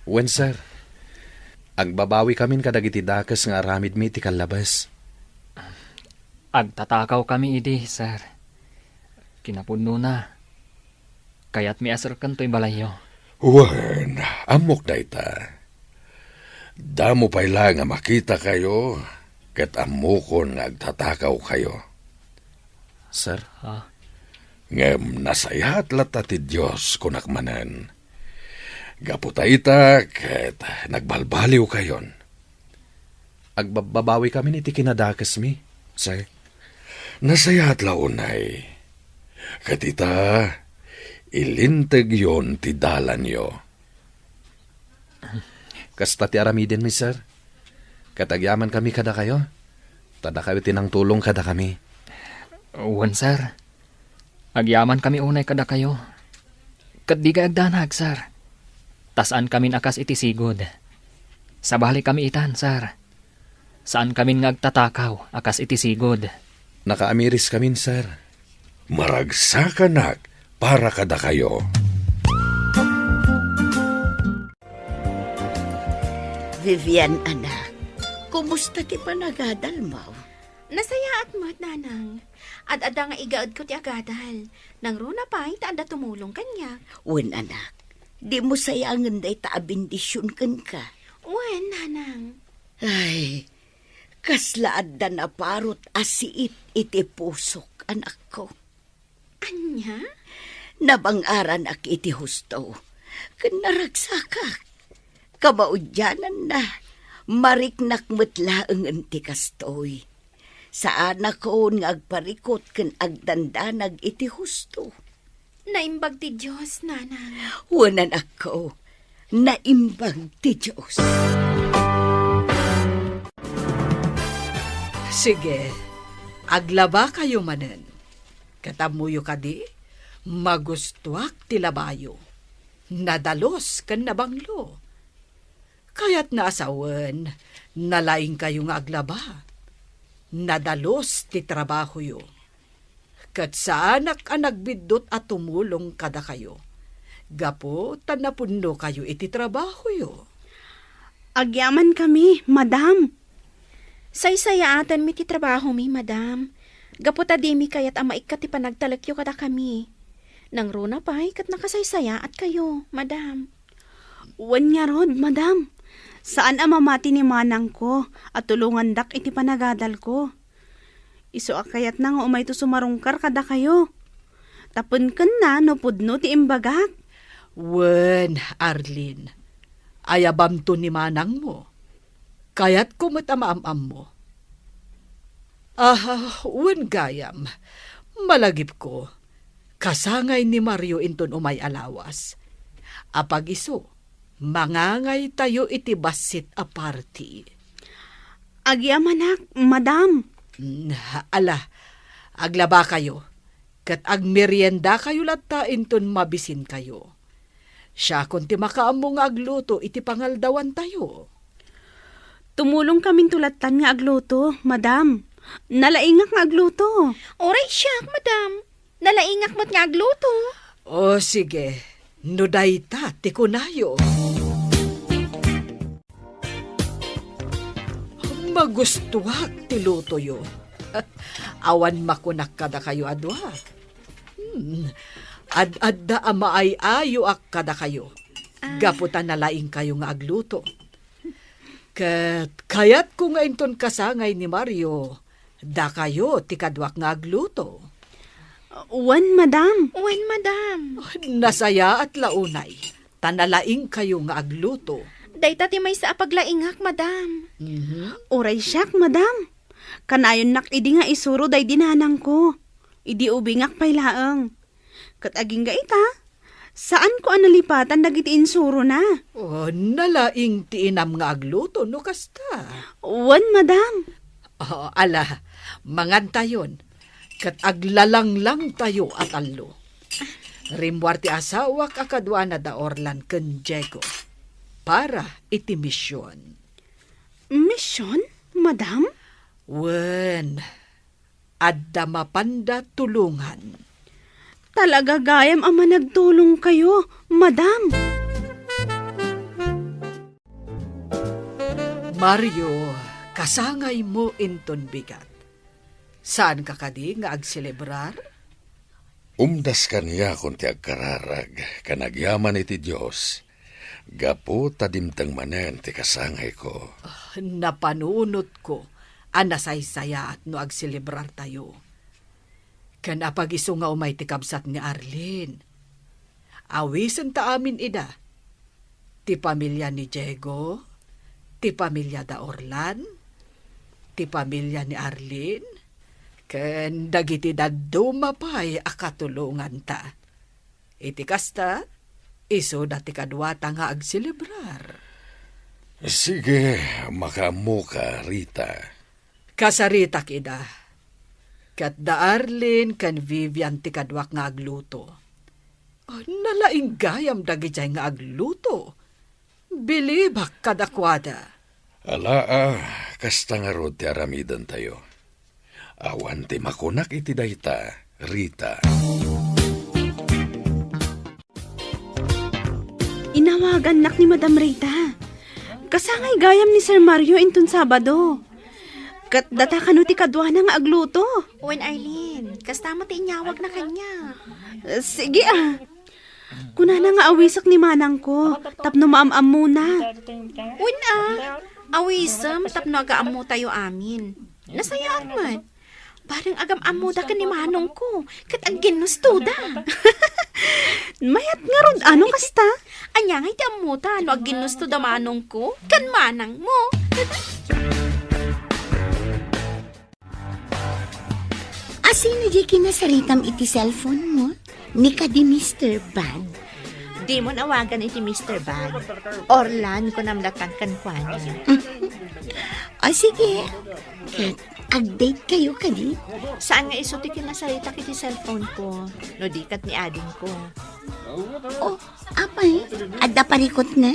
Wen, sir. Agbabawi kami kadagiti dakes nga aramid mi iti kalabas. Agtatakaw kami idi, sir. Kinapuno na. Kaya't mi asar kanto'y balayo. Wen, amok na ita. Damo pa'y lang nga makita kayo, ket amokon nga agtatakaw kayo. Sir? Ha? Ngem nasayat lata ti Diyos kunakmanan. Gaputa ita, ket nagbalbaliw kayon. Agbabawi kami iti kinadakes mi, sir. Nasayat launay. Katita, ilinteg yon ti dalan yo. Kasta ti aramiden mi, sir. Katagyaman kami kada kayo. Tada kayo tinang tulong kada kami. Wan, sir. Agyaman kami unay kada kayo. Kat di ka agdanag, sir. Tasaan kami akas iti sigod. Sabali kami itan, sir. Saan kami ngagtatakaw akas iti sigod. Nakaamiris kami, sir. Maragsakanak para kada kayo. Vivian, anak, kumusta ti panagadal mo? Nasaya at mo't, nanang. At ada nga igaad ko ti agadal. Nang runa pa, itaanda tumulong kanya. Wen, anak, di mo sayangan day taabindisyon kan ka. Wen, nanang. Ay, kaslaad na parot asiit iti pusok, anak ko. Anya? Nabangaran ak iti husto. Kanaragsakak. Kabaudyanan na. Mariknak metlaeng enti kastoy. Saan ako nga agparikot ken agdandanag iti husto. Naimbag ti Diyos, nanang. Wanan ako. Naimbag ti Diyos. Sige, aglaba kayo manen. Katamuyo ka di, magustuak ti labayo. Nadalos kan nabanglo. Kaya't naasawan, nalaing kayo nga aglaba. Nadalos ti trabaho yo. Kat sa anak ang nagbidot at tumulong kada kayo. Gapo, tanapundo kayo iti trabaho yo. Agyaman kami, madam. Say-sayaatan mi ti trabaho mi, madam. Gaputa di mi kayat ama ikat ti panagtalakyo kada kami. Nang runa pa'y kat nakasaysaya at kayo, madam. Wan nga rod, madam. Saan ang mamati ni manang ko at tulungan dak iti panagadal ko. Iso akayat na nga umay to sumarungkar kada kayo. Tapon kan na no pudno ti imbagak. Wen, Arlene, ayabam to ni manang mo. Kaya't kumatamaam-am mo. Wen gayam, malagip ko. Kasangay ni Mario inton umay alawas. Apag iso, mangangay tayo iti basit a party. Agyamanak, madam. Ala, aglaba kayo. Kat agmerienda kayo latta inton mabisin kayo. Siya kung ti makaamong agluto iti pangaldawan tayo. Tumulong kaming tulatan nga agluto, madam. Nalaingak nga agluto. Oray siya, madam. Nalaingak mo't nga agluto. O sige, nudayta, tikunayo. Magustuhak ti luto yo. Awan makunak kada kayo adwa. Ad-adda ama ay ayo ak kada kayo. Gaputan na laing kayo nga agluto. Kayat ko nga inton kasangay ni Mario, da kayo ti kadwak nga agluto. Wan, madam. Wen, madam. Nasaya at launay, tanalaing kayo nga agluto. Dayta ti may sa apaglaingak, madam. Oray siyak, madam. Kanayon nak idi nga isuro day dinanang ko. Idi ubingak pay laeng. Kat aging ga ita, saan ko analipatan dagiti insuro na? Nalaing ti inam nga agluto no kasta. Wan, madam. Ala, mangantayon. Kat aglalang tayo at allo. Rimwar ti asawak akadwa na da Orlan ken Diego. Para iti misyon. Misyon, madam? Wen, adda mapanda tulungan. Talaga gayam ama nagtulong kayo, madam. Mario, kasangay mo inton bigat. Saan ka kadi nga agselebrar? Umdas kaniya kung ti agkararag, kanagyaman iti Diyos. Gapo tadimtang manen ti kasangay ko. Napanunot ko, anasaysaya at no agselebrar tayo. Kanapag iso nga umay ti kabsat ni Arlene. Awisan ta amin ida. Ti pamilya ni Diego, ti pamilya da Orlan, ti pamilya ni Arlene, ken dagiti daddo mapay akatulungan ta. Iti kasta, iso dati kadwata nga agselebrar. Sige, makamu ka, Rita. Kasarita kida. Kat da Arlene kan Vivian ti kadwak nga agluto. Nalaing gayam dagiti nga agluto. Bilibak kadakwada. Ala, kasta nga rod ti aramidan tayo. Awan ti makunak iti dayta, Rita. Inawagan nak ni Madam Rita. Kasangay gayam ni Sir Mario intun Sabado. Kat data kanu ti kadwa na nga agluto. Wen, Arlene, kastama ti inyawag na kanya. Sige Kuna na nga awisak ni manang ko. Tapno maam-am muna. Wen, awisam tapno agaamu tayo amin. Nasayaan man. Parang agam-amu da ka ni manong ko. Kat ang ginustuda. Mayat nga rod, ano kasta? Anya nga iti amuta, no ag ginusto da manong ko, kan manang mo. Asino di kinasaritam iti cellphone mo? Ni ka di Mr. Bag. Di mo nawagan iti Mr. Bag. Orlan ko namlatan kan kuana. O sige, ag-date kayo kadi? Saan nga iso ti kinasarita kiti cellphone ko? No dikat ni ading ko. Oh, apay, adda parikot na?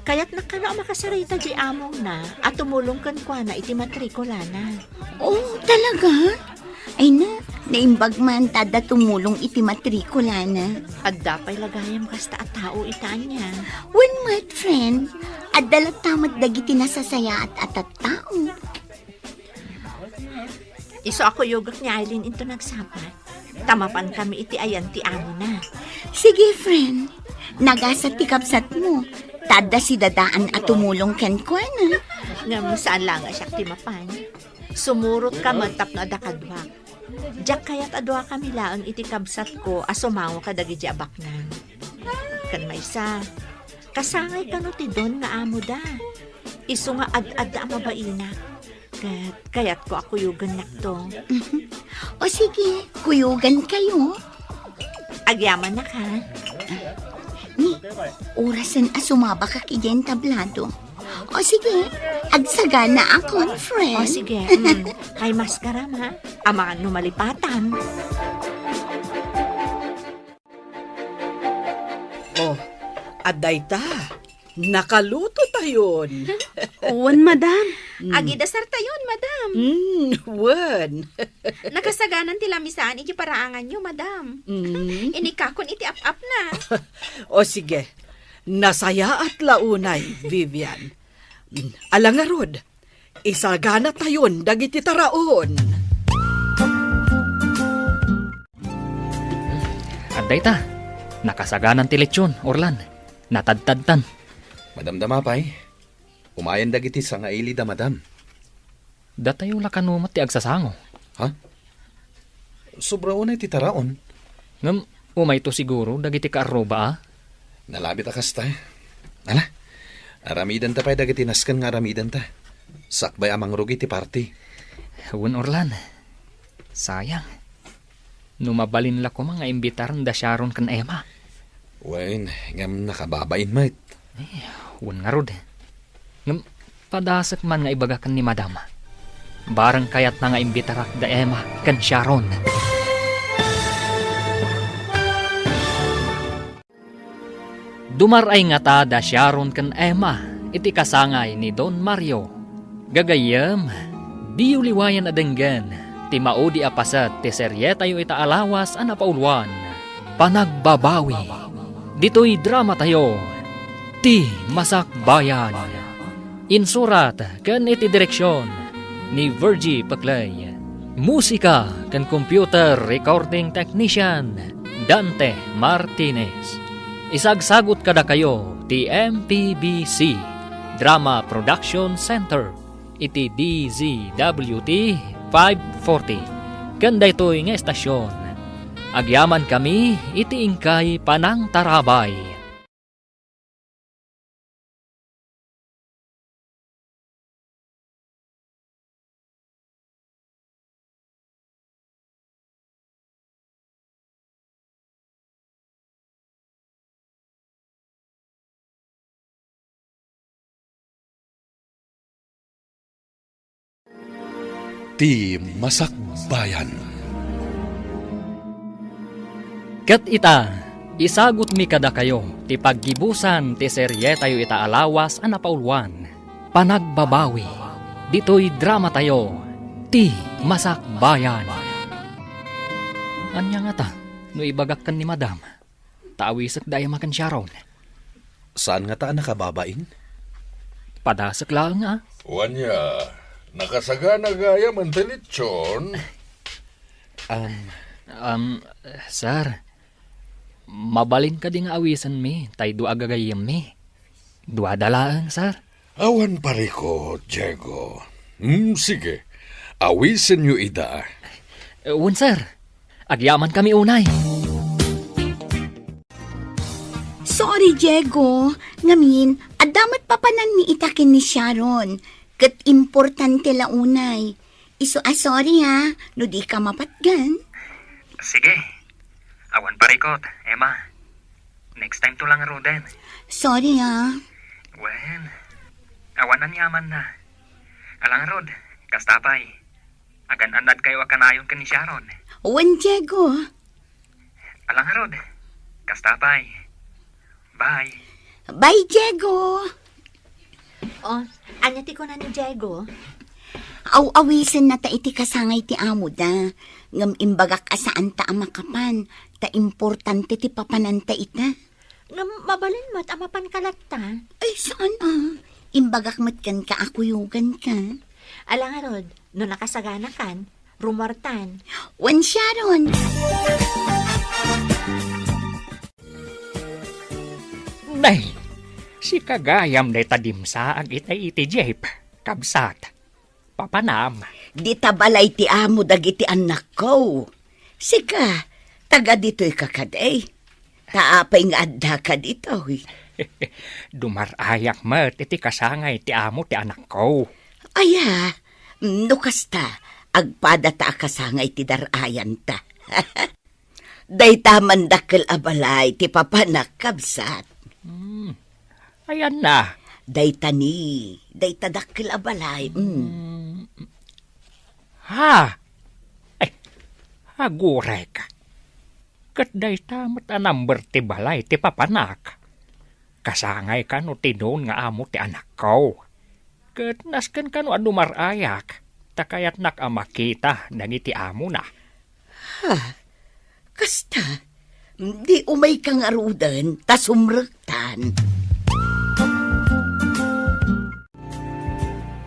Kaya't nakana makasarita di among na at tumulong kan kwa na iti matrikula na. Oh, talaga? Ay na, naimbag man tada tumulong iti matrikula na. At dapay lagayam kasta at tao itanya. When my friend, at dalat tamat dagiti nasasaya at tao. Iso ako yugak ni Aileen into nagsapat. Tamapan kami iti ayan ti amo na. Sige, friend. Nagasat ti kapsat mo. Tada si dadaan at tumulong ken kwa na. Ngam saan lang siya timapan. Sumurot ka mantap na adakadwak. Diyak kaya't adwa kami laang iti kabsat ko asumawa ka dagi di abaknan. Kan maysa. Kasangay ka no ti don nga amo da. Iso nga ad-ad da mabaina. Kaya't ko ako yugan nakto. O sige, kuyugan kayo. Agyaman na ka. Ni, orasan asumaba ka kiyen tablado. O sige, agsaga na ako, friend. O sige, kay maskaram ha. Amangan numalipatan. Oh, aday ta. Nakaluto tayon. Uwan, madam. Agidasar tayon, madam. Wan. Nakasaganan ti lamisaan iti paraangan nyo, madam. Inikakon iti ap-ap na. O sige, nasaya at launay, Vivian. Alangarod, isagana tayon dagiti taraon. Aday ta, nakasaganan ti lechon, Orlan. Natadtadtan. Madam Damapay, umayan dagiti sa nga ili da madam. Datayo la kanumat ti agsasango. Ha? Sobra unay ti taraon. Ngam, umay to siguro, dagiti kaaroba ah. Nalabit akas ta. Ala, aramidan ta pa'y dagiti naskan nga aramidan ta. Sakbay amang rugi ti party. Huwag Orlan, sayang. Numabalin la ko mga imbitaran da Sharon kan Emma. Wain, ngam nakababain mait. Huwag nga rod. Ngam, padasak man nga ibagakan ni Madam. Barang kayat na nga imbitarak da Emma kan Sharon. Dumaray nga ta da Sharon kan Emma, iti kasangay ni Don Mario. Gagayam, di uliwayan adenggan, ti maudi apasat ti serye tayo ita alawas ana pauluan. Panagbabawi, dito'y drama tayo, ti Masakbayan. Insurat kan iti direksyon ni Virgie Paclay. Musika kan computer recording technician Dante Martinez. Isagsagot kada kayo ti MPBC Drama Production Center iti DZWT 540. Kanda ito'y nga estasyon. Agyaman kami iti ingkay Panang Tarabay. Ti Masakbayan. Kat ita, isagot mi kada kayo, ti paggibusan ti serye tayo ita alawas ana pauluan. Panagbabawi, dito'y drama tayo, ti Masakbayan. Anya nga ta, no ibagak kan ni Madam, taawisak daya makan Sharon. Saan nga ta nakababain? Padasak lang nga. Wanya, nakasagana gaya man telitsyon. Sir, mabalin ka di nga awisan mi, tay dua agagayam mi. Dua dalaang, sir. Awan pariko, Diego. Sige, awisin nyo ida. Un, sir. Agyaman kami unay. Sorry, Diego. Ngamin, adamat papanan mi itakin ni Sharon. Kat importante launay. Iso sorry ha, no di ka mapatgan. Sige. Awan parikot, Emma. Next time to lang Ruden. Sorry ha. Wen, awan ang yaman na. Alang Rod, kastapay. Agan-anad kayo akanayon ka ni Sharon. Wen, Diego. Alang Rod, kastapay. Bye. Bye, Diego. Oh, anya ti ko na ni Diego. Aw-awisan na ta iti kasangay ti amo da. Ngam imbagak asaan ta amakapan. Ta importante ti papananta ita. Nga mabalin mo't amapan kalata. Ay, saan Imbagak matkan ka akuyugan ka. Alang arod, no nakasagana kan, rumartan. Wan Sharon. Nay, si kagayam na tadimsa ang itay iti Jeep. Kabsat. Papanam. Di tabalay ti amo dagiti anak ko. Sika, taga dito'y kakaday. Taapay nga adda ka dito. Dumarayak mat iti kasangay ti amo ti anak ko. Aya, no kasta, agpada ta kasangay ti darayan ta. Day taman dakkel abalay ti papanak kabsat. Ayan na. Day tani, day tadakkel abalay. Ha? Ay, haguray ka. Kat day tamat a number ti balay ti papanak. Kasangay ka no tinon nga amo ti anak ko. Kat nasken ka no dumarayak. Takayat nakamakita dagiti amo na. Kasta, di umay kang arudan, tasumrektan.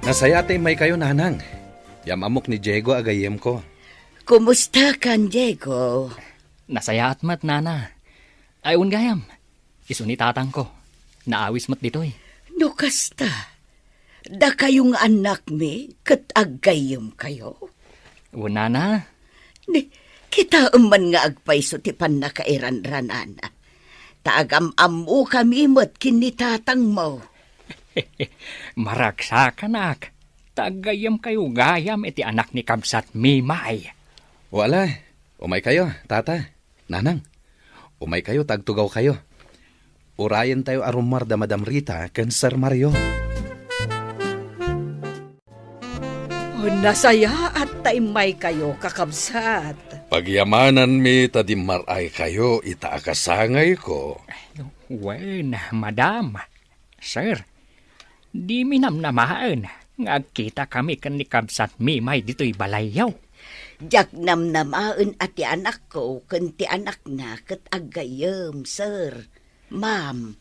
Nasayate may kayo, nanang. Yamamok ni Diego agayem ko. Kumusta kan, Diego? Nasaya at mat, nana. Ayun gayam. Isu ni tatang ko. Naawis mat ditoy. No kasta, da kayong anak mi, kat agayom kayo. Una na. Ni, kita man nga agpaiso ti panakairan-ranana. Taagam-amu kami mat kinitatang mo. Maragsa ka nak. Tagayam kayo gayam iti anak ni Kabsat Mimay. Wala. Umay kayo, tata. Nanang. Umay kayo, tagtugaw kayo. Urayan tayo arumar da Madam Rita ken Sir Mario. Nasaya at taimay kayo, kakabsat. Pagyamanan mi tadimaray kayo itaakasangay ko. Wen, madam. Sir, di minamnamaan nga agkita kami kan ni Kabsat Mimay dito'y balayaw. Jak namnamaan at ti anak ko, kan ti anak na kat agayom, sir. Ma'am.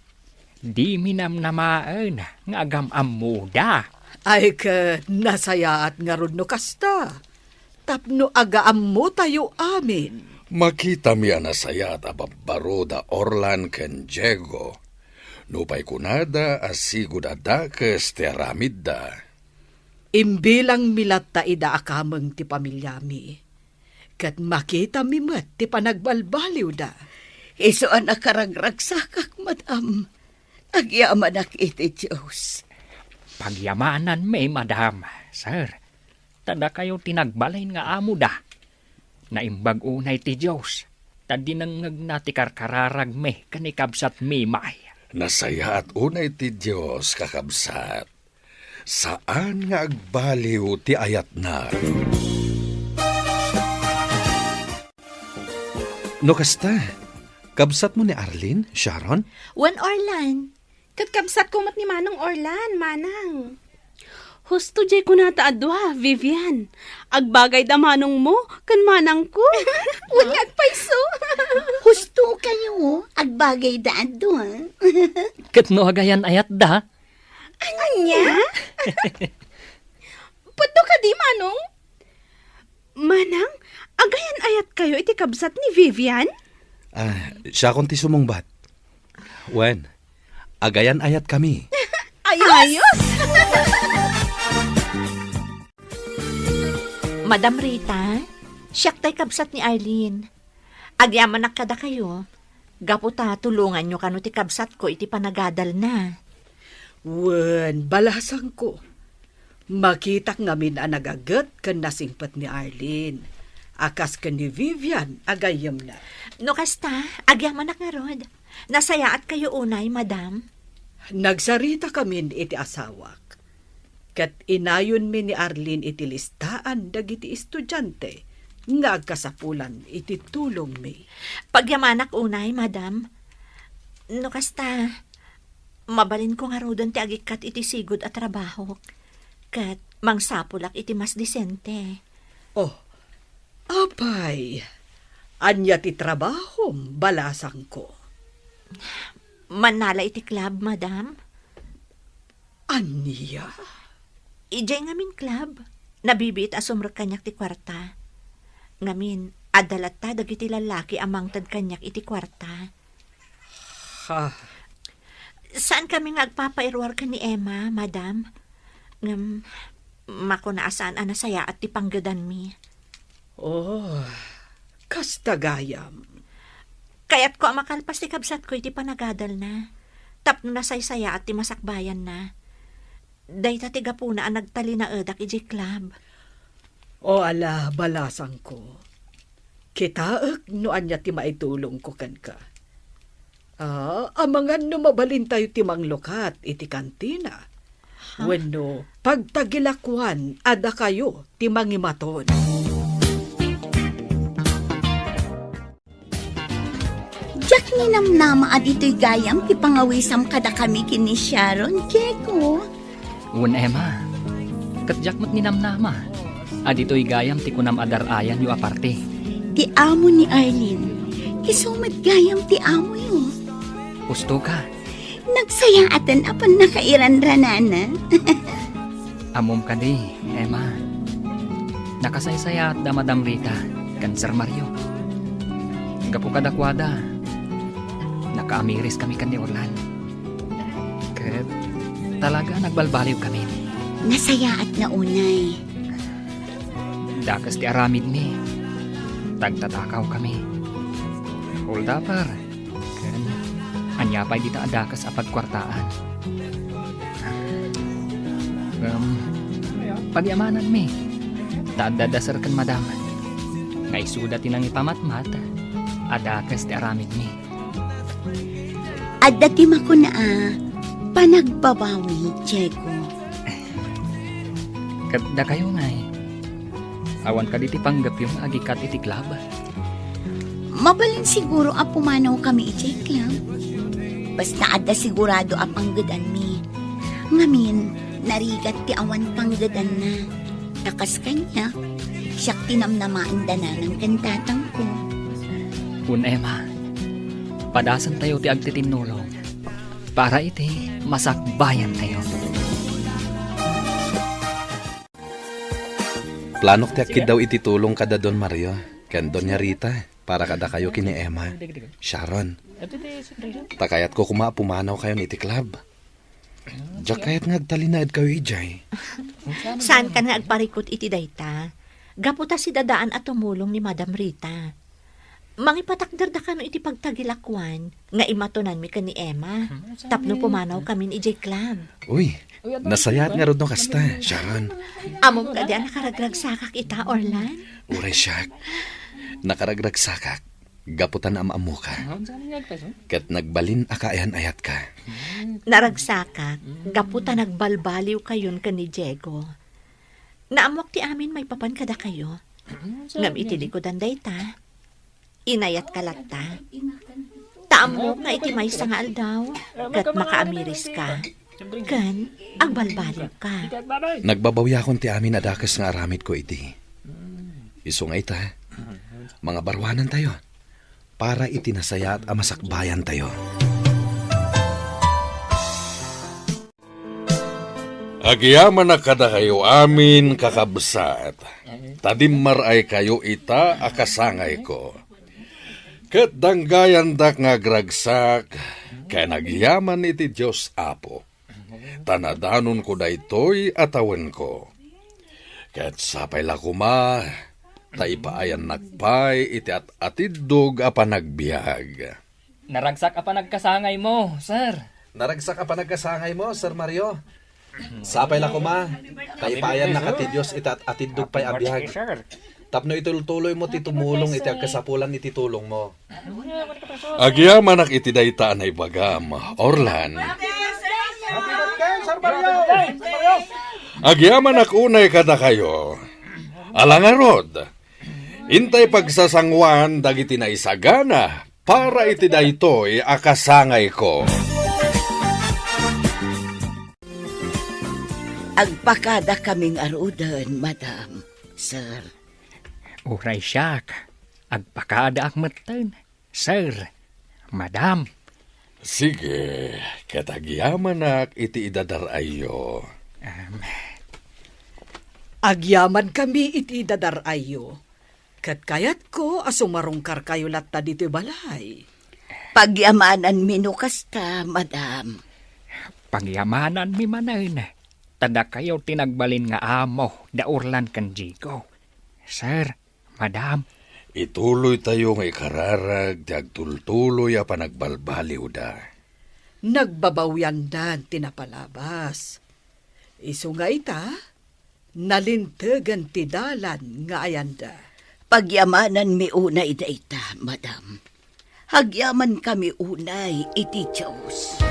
Di minamnamaan nga agamam muda. Ay ka nasaya at nga ron no kasta. Tapno agaam mo tayo amin. Makita mi anasaya at ababaro da Orlan ken Diego. Nupay kunada asigud adakes ti aramid da. Imbilang milat ta ida akameng ti pamilyami. Kat makita mi met ti panagbalbaliw da. Iso anak karagragsakak, madam. Agyaman ak iti Diyos. Pagyamanan may madam. Sir, tada kayo tinagbalain nga amo da. Naimbag unay ti Diyos. Tadi nangag nati karkararag me kanikabsat Mimay. Nasaya at unay ti Diyos kakabsat. Saan nga agbaliw ti ayat na? No kasta, kabsat mo ni Arlene, Sharon? Wan Orlan. Katkabsat ko mat ni Manong Orlan, Manang. Husto jay ko nata adwa, Vivian. Agbagay da manong mo, kan manang ko. Unyag paiso. Husto kayo, agbagay daan doon. Katno agayan ayat da. Anya? Puto ka di, Manong? Manang, agayan ayat kayo iti kabsat ni Vivian? Siya kung ti sumungbat. Wen, agayan ayat kami. Ayos! Madam Rita, siyak tay kabsat ni Arlene. Agyaman nakada kayo. Gaputa, tulungan nyo kano ti kabsat ko iti panagadal na. Wen, balasang ko. Makitak ngamin ang nagagat kan nasingpat ni Arlene. Akas kan ni Vivian, agayam na. No kasta, agyaman nga rod. Nasayaat kayo unay, madam. Nagsarita kami iti asawak. Kat inayon mi ni Arlene iti listaan dagiti estudyante nga agkasapulan iti tulong mi. Pagyamanak unay, madam. No kasta, Mabalin ko nga rodon ti agikat iti sigod at trabaho. Kat mangsapulak iti mas disente. Oh, apay. Anya ti trabahom, balasang ko. Manala iti club, madam. Anya? Ijay ngamin club. Nabibit asumrek kanyak ti kwarta. Ngamin, adalat ta dagiti lalaki amang tad kanyak iti kwarta. Ha, Saan kami nga agpapairwar ka ni Emma, madam? Ngam, makunaasaan anasaya at ti panggadan mi. oh, kastagayam. Kaya't ko makalpas ti kabsat ko iti panagadal na. Tapno na saysaya at ti masakbayan na. Day tatiga po na ang nagtali na edak iji club. O ala, balasang ko. Kitaak no anya ti maitulong ko kan ka. Amangan no mabalin tayo ti manglukat iti kantina. Wenno, pagtagilakwan, ada kayo ti mangimaton. Jack ni namnama adito'y gayam ti pangawisam kada kami kini Sharon, Keko. Un Emma, katjak mo't ninamnama. Adito'y gayam ti kunam adarayan yu aparte. Ti amo ni Arlene. Kisumad gayam ti amo yu. Gusto ka, Nagsaya atan apan nakairan ranana. amom ka di, Emma. Nakasaysaya at da Madam Rita, kan Sir Mario. Gapo kadakwada, nakaamiris kami kan ni Orlan. Kat talaga nagbalbaliw kami. Nasaya at naunay. Dakas ti aramid mi. Tagtatakaw kami. Holdapar. Kan anyapay dita adakas apag kwartaan. Pagyamanan mi. Tadadasar kan madam. Nga isuda tinang ipamatmat. Adakas ti aramid mi. At dati mako na panagbabawi, Diego. Kadda kayo nga eh. Awan ka diti panggap yung agikat iti club. Mabalin siguro a pumanaw kami i-check lang. Basta adda sigurado a panggadan mi. Ngamin, narigat ti awan panggadan na. Takas kanya, siyak tinamnamaan da na ng kantatang ko. Un Emma, padasan tayo ti agtitinulong. Para iti masakbayan tayo. Planok ti akid daw ititulong kada Don Mario, ken Doña Rita, para kada kayo kini Emma. Sharon, takayat ko pumanaw kayo iti club. Diyak kayat ngagtalinaad kayo ijay. Saan ka nga agparikot iti dayta? Gaputa si dadaan at tumulong ni Madam Rita. Mangipatakder da kano iti pagtagilakwan, nga imatonan mi ka ni Emma. Tapno pumanaw kami ni ijay club. Uy, nasayat nga rod no kasta, Sharon. Among ka di nakaragrag sakak ita, Orlan? Uray siyak, nakaragrag sakak, gaputan amamu ka. Kat nagbalin akaayan ayat ka. Naragsakak, gaputa nagbalbaliw kayon ka ni Diego. Naamok ti amin may papan kada kayo. Ngam itili ko danday ta. Inayat kalatta. Taamok nga iti may sangal daw. Kat makaamiris ka. Kan, agbalbaliw ka. Nagbabawya kon ti amin adakas nga aramid ko iti. Isungay ta, mga barwanan tayo, para itinasaya at amasakbayan tayo. Agyaman na kada kayo amin kakabsat. Tadimar ay kayo ita akasangay ko. Ket danggayan dak nga gragsak, kaya nagyaman iti Diyos Apo. Tanadanon ko daytoy atawan ko. Ket sapay lakuma, taipaayan nagpay iti at atidog apa nagbiag. Naragsak apa nagkasangay mo, sir. Naragsak ka pa nagkasangay mo, Sir Mario. Sapay la kuma, taipayan na katidyos itat atidog pa'y abiyag. Tapno itultuloy mo titumulong iti agkasapulan iti tulong mo. Agyaman ak iti dayta anay bagam, Orlan. Agyaman ak unay kada kayo. Alangarod, intay pagsasangwan dagiti na isagana para iti daytoy akasangay ko. Agpakada kaming arudan, madam, sir. Uray siya ka. Agpakada ak matan. Sir, madam. Sige, katagyaman ak iti idadarayo. Agyaman kami iti dadarayo. Kat kayat ko asumarungkar kayo latta dito balay. Pagyamanan minukasta, madam. Pagyamanan mi manan. Tada kayo tinagbalin nga amo, daurlan kan jigo. Sir, madam. Ituloy tayo nga ikararag, agtultuloy a panagbalbaliw da. Nagbabawyan dan tinapalabas. Isu nga ita, nalintegan ti dalan nga ayanda. Pagyamanan mi unay dayta, madam. Hagyaman kami unay iti Diyos.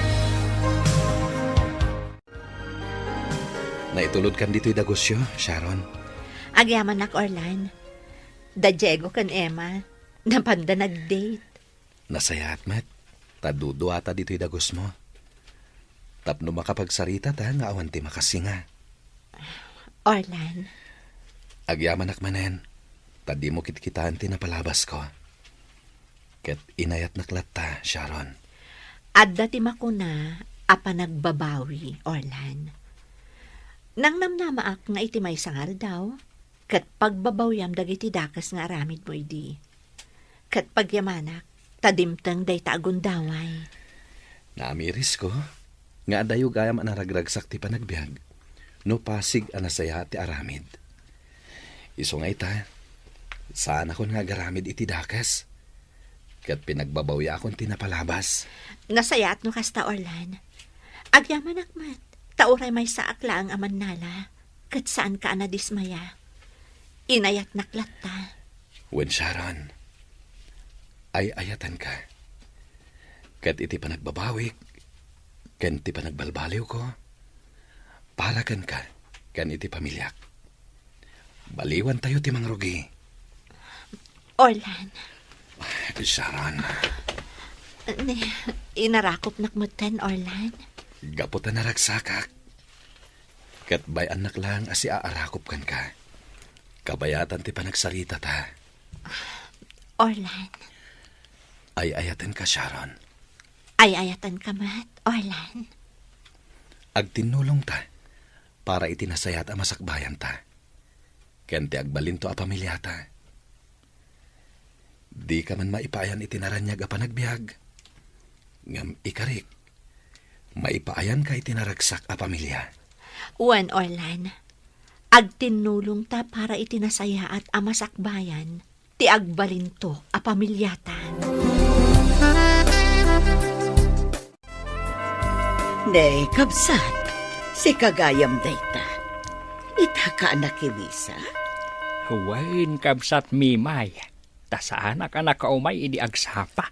Naitulod kan dito'y dagosyo, Sharon. Agyaman nak Orlan. Da Diego kan Emma. Napanda nag-date. Nasaya at mat. Tadudo ata dito'y dagos mo. Tapno makapagsarita ta nga awan ti makasinga. Orlan, Agyaman akmanen. Tadi mo kitkitaan ti napalabas ko. Ket inayat naklatta, Sharon. adda ti makuna apa nagbabawi, Orlan. Nang namnamaak nga iti may sangal daw, kat pagbabawyam dagiti dakas nga aramid mo idi. Kat pagyamanak, tadimtang day taagundaway. Naamiris ko, nga adayo gayam anaragragsak ti panagbiag, no pasig anasaya ti aramid. Iso nga ita, saan ako nga garamid iti dakas, kat pinagbabawi akong tinapalabas. Nasayat no kasta, Orlan. Agyaman akmat, tauray may saak laang aman nala, kat saan ka anadismaya. Inayat naklatta. When Sharon, ay ayatan ka. Kat iti panagbabawik, kan iti panagbalbaliw ko, para kan ka, kan iti pamilyak. Baliwan tayo ti mangrugi. Orlan, Sharon, inarakop nakmutan, Orlan. gaputan na ragsakak. Kat bay anak lang asi aarakop kan ka. Kabayatan ti panagsarita ta. Orlan, Ay ayatan ka, Sharon. ay ayatan ka mat, Orlan. Agtinulong ta, para itinasayat a masakbayan ta. Kente agbalinto a pamilyata. Di ka man maipayan itinaranyag a panagbiag. Ngam ikarik, maipaayan ka itinaragsak a pamilya. Uwan, Orlan. Agtinulong ta para itinasaya at amasakbayan, ti agbalinto a pamilyatan. Ne, kabsat, si kagayam dayta. Ita ka nakimisa? Huwain kabsat mimay. Tasaan ka na kaumay idi agsapa.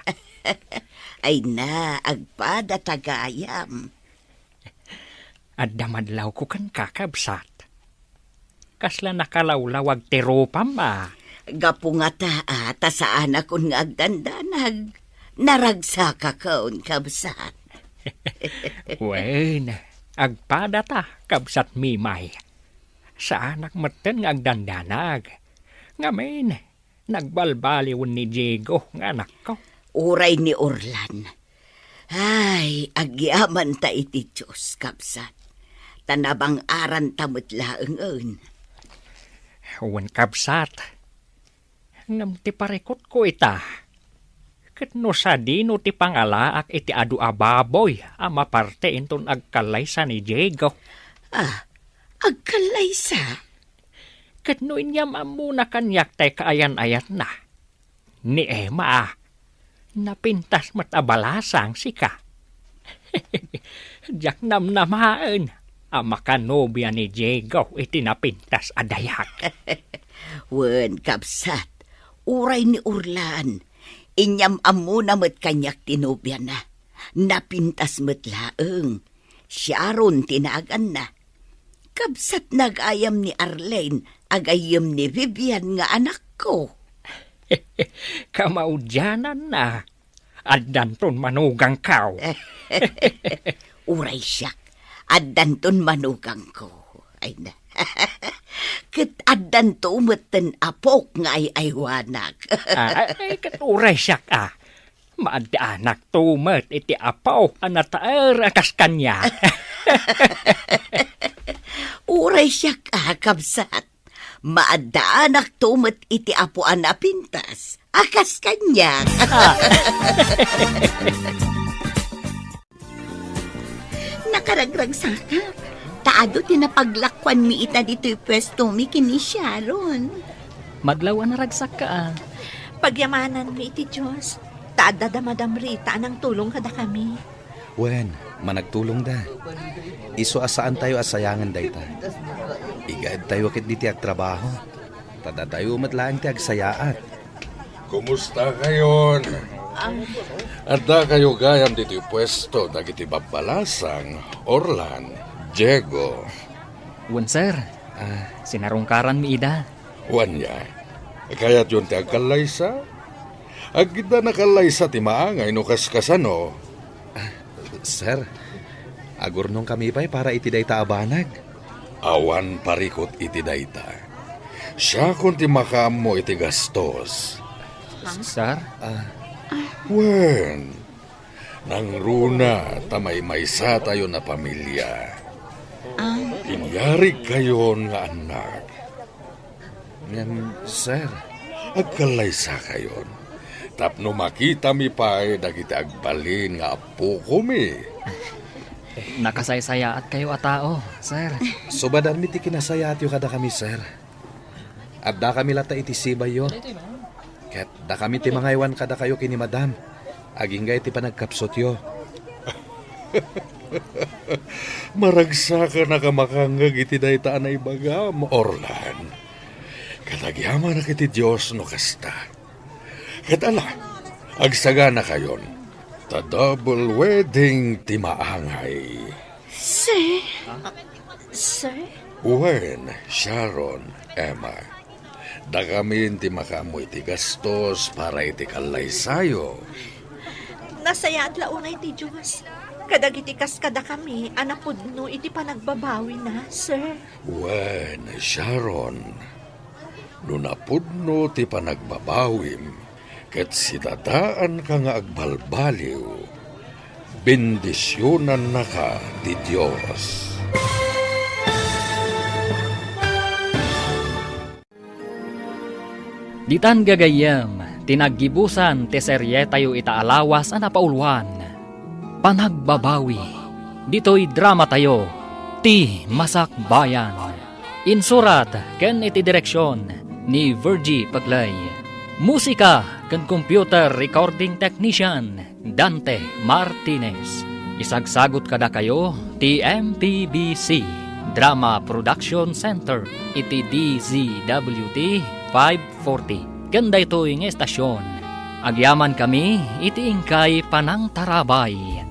Ay na, agpada tagayam. At damadlaw ko kan kakabsat. Kasla nakalawlawag teropam ba? Gapungata tasaan akong nga agdandanag. Naragsaka kaon kabsat. Wen, agpada ta kabsat mimay. Sa anak maten nga agdandanag. Ngamen, nagbalbaliw ni Diego nga anak ko. Uray ni Orlan. Ay, agyaman ta iti Diyos, kabsat. Tanabang aran tamot laeng. Wen kabsat. Ngam ti parekot ko ita. Ket no sa dino ti pangalaak iti adu ababoy ama parte inton agkalay sa ni Diego. Agkalaysa. Ket no inyam amuna kanyak tay kaayan-ayat na. Ni Emma napintas matabalasang sika. Diyak namnamaan ama kanobya ni Diego iti napintas adayak. Wen, kabsat. Uray ni Orlan. Inyam amuna met kanyak tinobya na. Napintas met laeng. Sharon tinagan na. Kabsat nagayam ni Arlene, agayam ni Vivian nga anak ko. Kamaudyanan na. Addanton manugang kaw. Uray siyak, addanton manugang ko. Ay na. Kitadan to umatan apok nga ay aywanak. Ay, katuray siya ka. Maaddi anak tumet iti apaw anataer akas kanya. Uray siya kakabsat. Maadaanak tumet iti apuan na pintas. Akas kanya. Nakaragrag sakap. Taado tinapaglakwan mi ita dito'y pwesto mi kini Sharon. Madlaw na ragsak ka. Pagyamanan mi iti Diyos. Taada Madam Rita anang tulong kada kami. Wen, managtulong da. Iso asaan tayo asayangan dayta. Igad tayo kit diti ag trabaho. Tada tayo matlaang ti agsayaat. Kumusta kayon? Adda kayo gayam dito pwesto dagiti babalasang Orlan, Diego. Wen, sir. Sinarungkaran mi ida. Wanya, kaya't yun ti agkalaysa? Agida nakalaysa ti maangay no kaskasano. Sir, agurnong kami pa'y para iti dayta abanag. Awan parikot iti dayta. Siya kung ti makamo iti gastos. Sir? Wen, nang runa tamay maysa tayo na pamilya. Inyari kayon nga anak. Sir, Agkalaysa kayon. Tapno makita mi pa'y dagiti agbalin nga apo ko mi. Nakasaysaya at kayo atao, sir. subadan mi ti kinasayat yu kada kami, sir. At da kami lata iti sibay yo. Ket da kami ti mangaywan kada kayo kini madam. Aging gay ti panagkapsot yo. Maragsa ka na kamakangag iti dayta na ibagam, Orlan. Katagyaman na kiti Diyos no kasta. Katala, agsaga na kayon. Ta double wedding ti maangay. Sir, Sir? Wen, Sharon, Emma. Da kami ti makamoy ti gastos para iti kalaysayo. Nasaya at launay ti Diyos. Kadagitikas kada kami, anapudno iti panagbabawi na, sir. Wen, Sharon. Nunapudno ti panagbabawim, ket sidadaan ka nga agbalbaliw. Bendisyonan na ka ti Diyos. Ditan gagayam, tinaggibusan ti serye tayo itaalawas ana paulwan. Panagbabawi, dito'y drama tayo, ti Masak Bayan. Insurat ken iti direksyon ni Virgie Paglay. Musika ken computer recording technician Dante Martinez. Isagsagot kada kayo ti MPBC Drama Production Center iti DZWT 540. Ganda ito yung estasyon. Agyaman kami iti ingkay panang tarabay.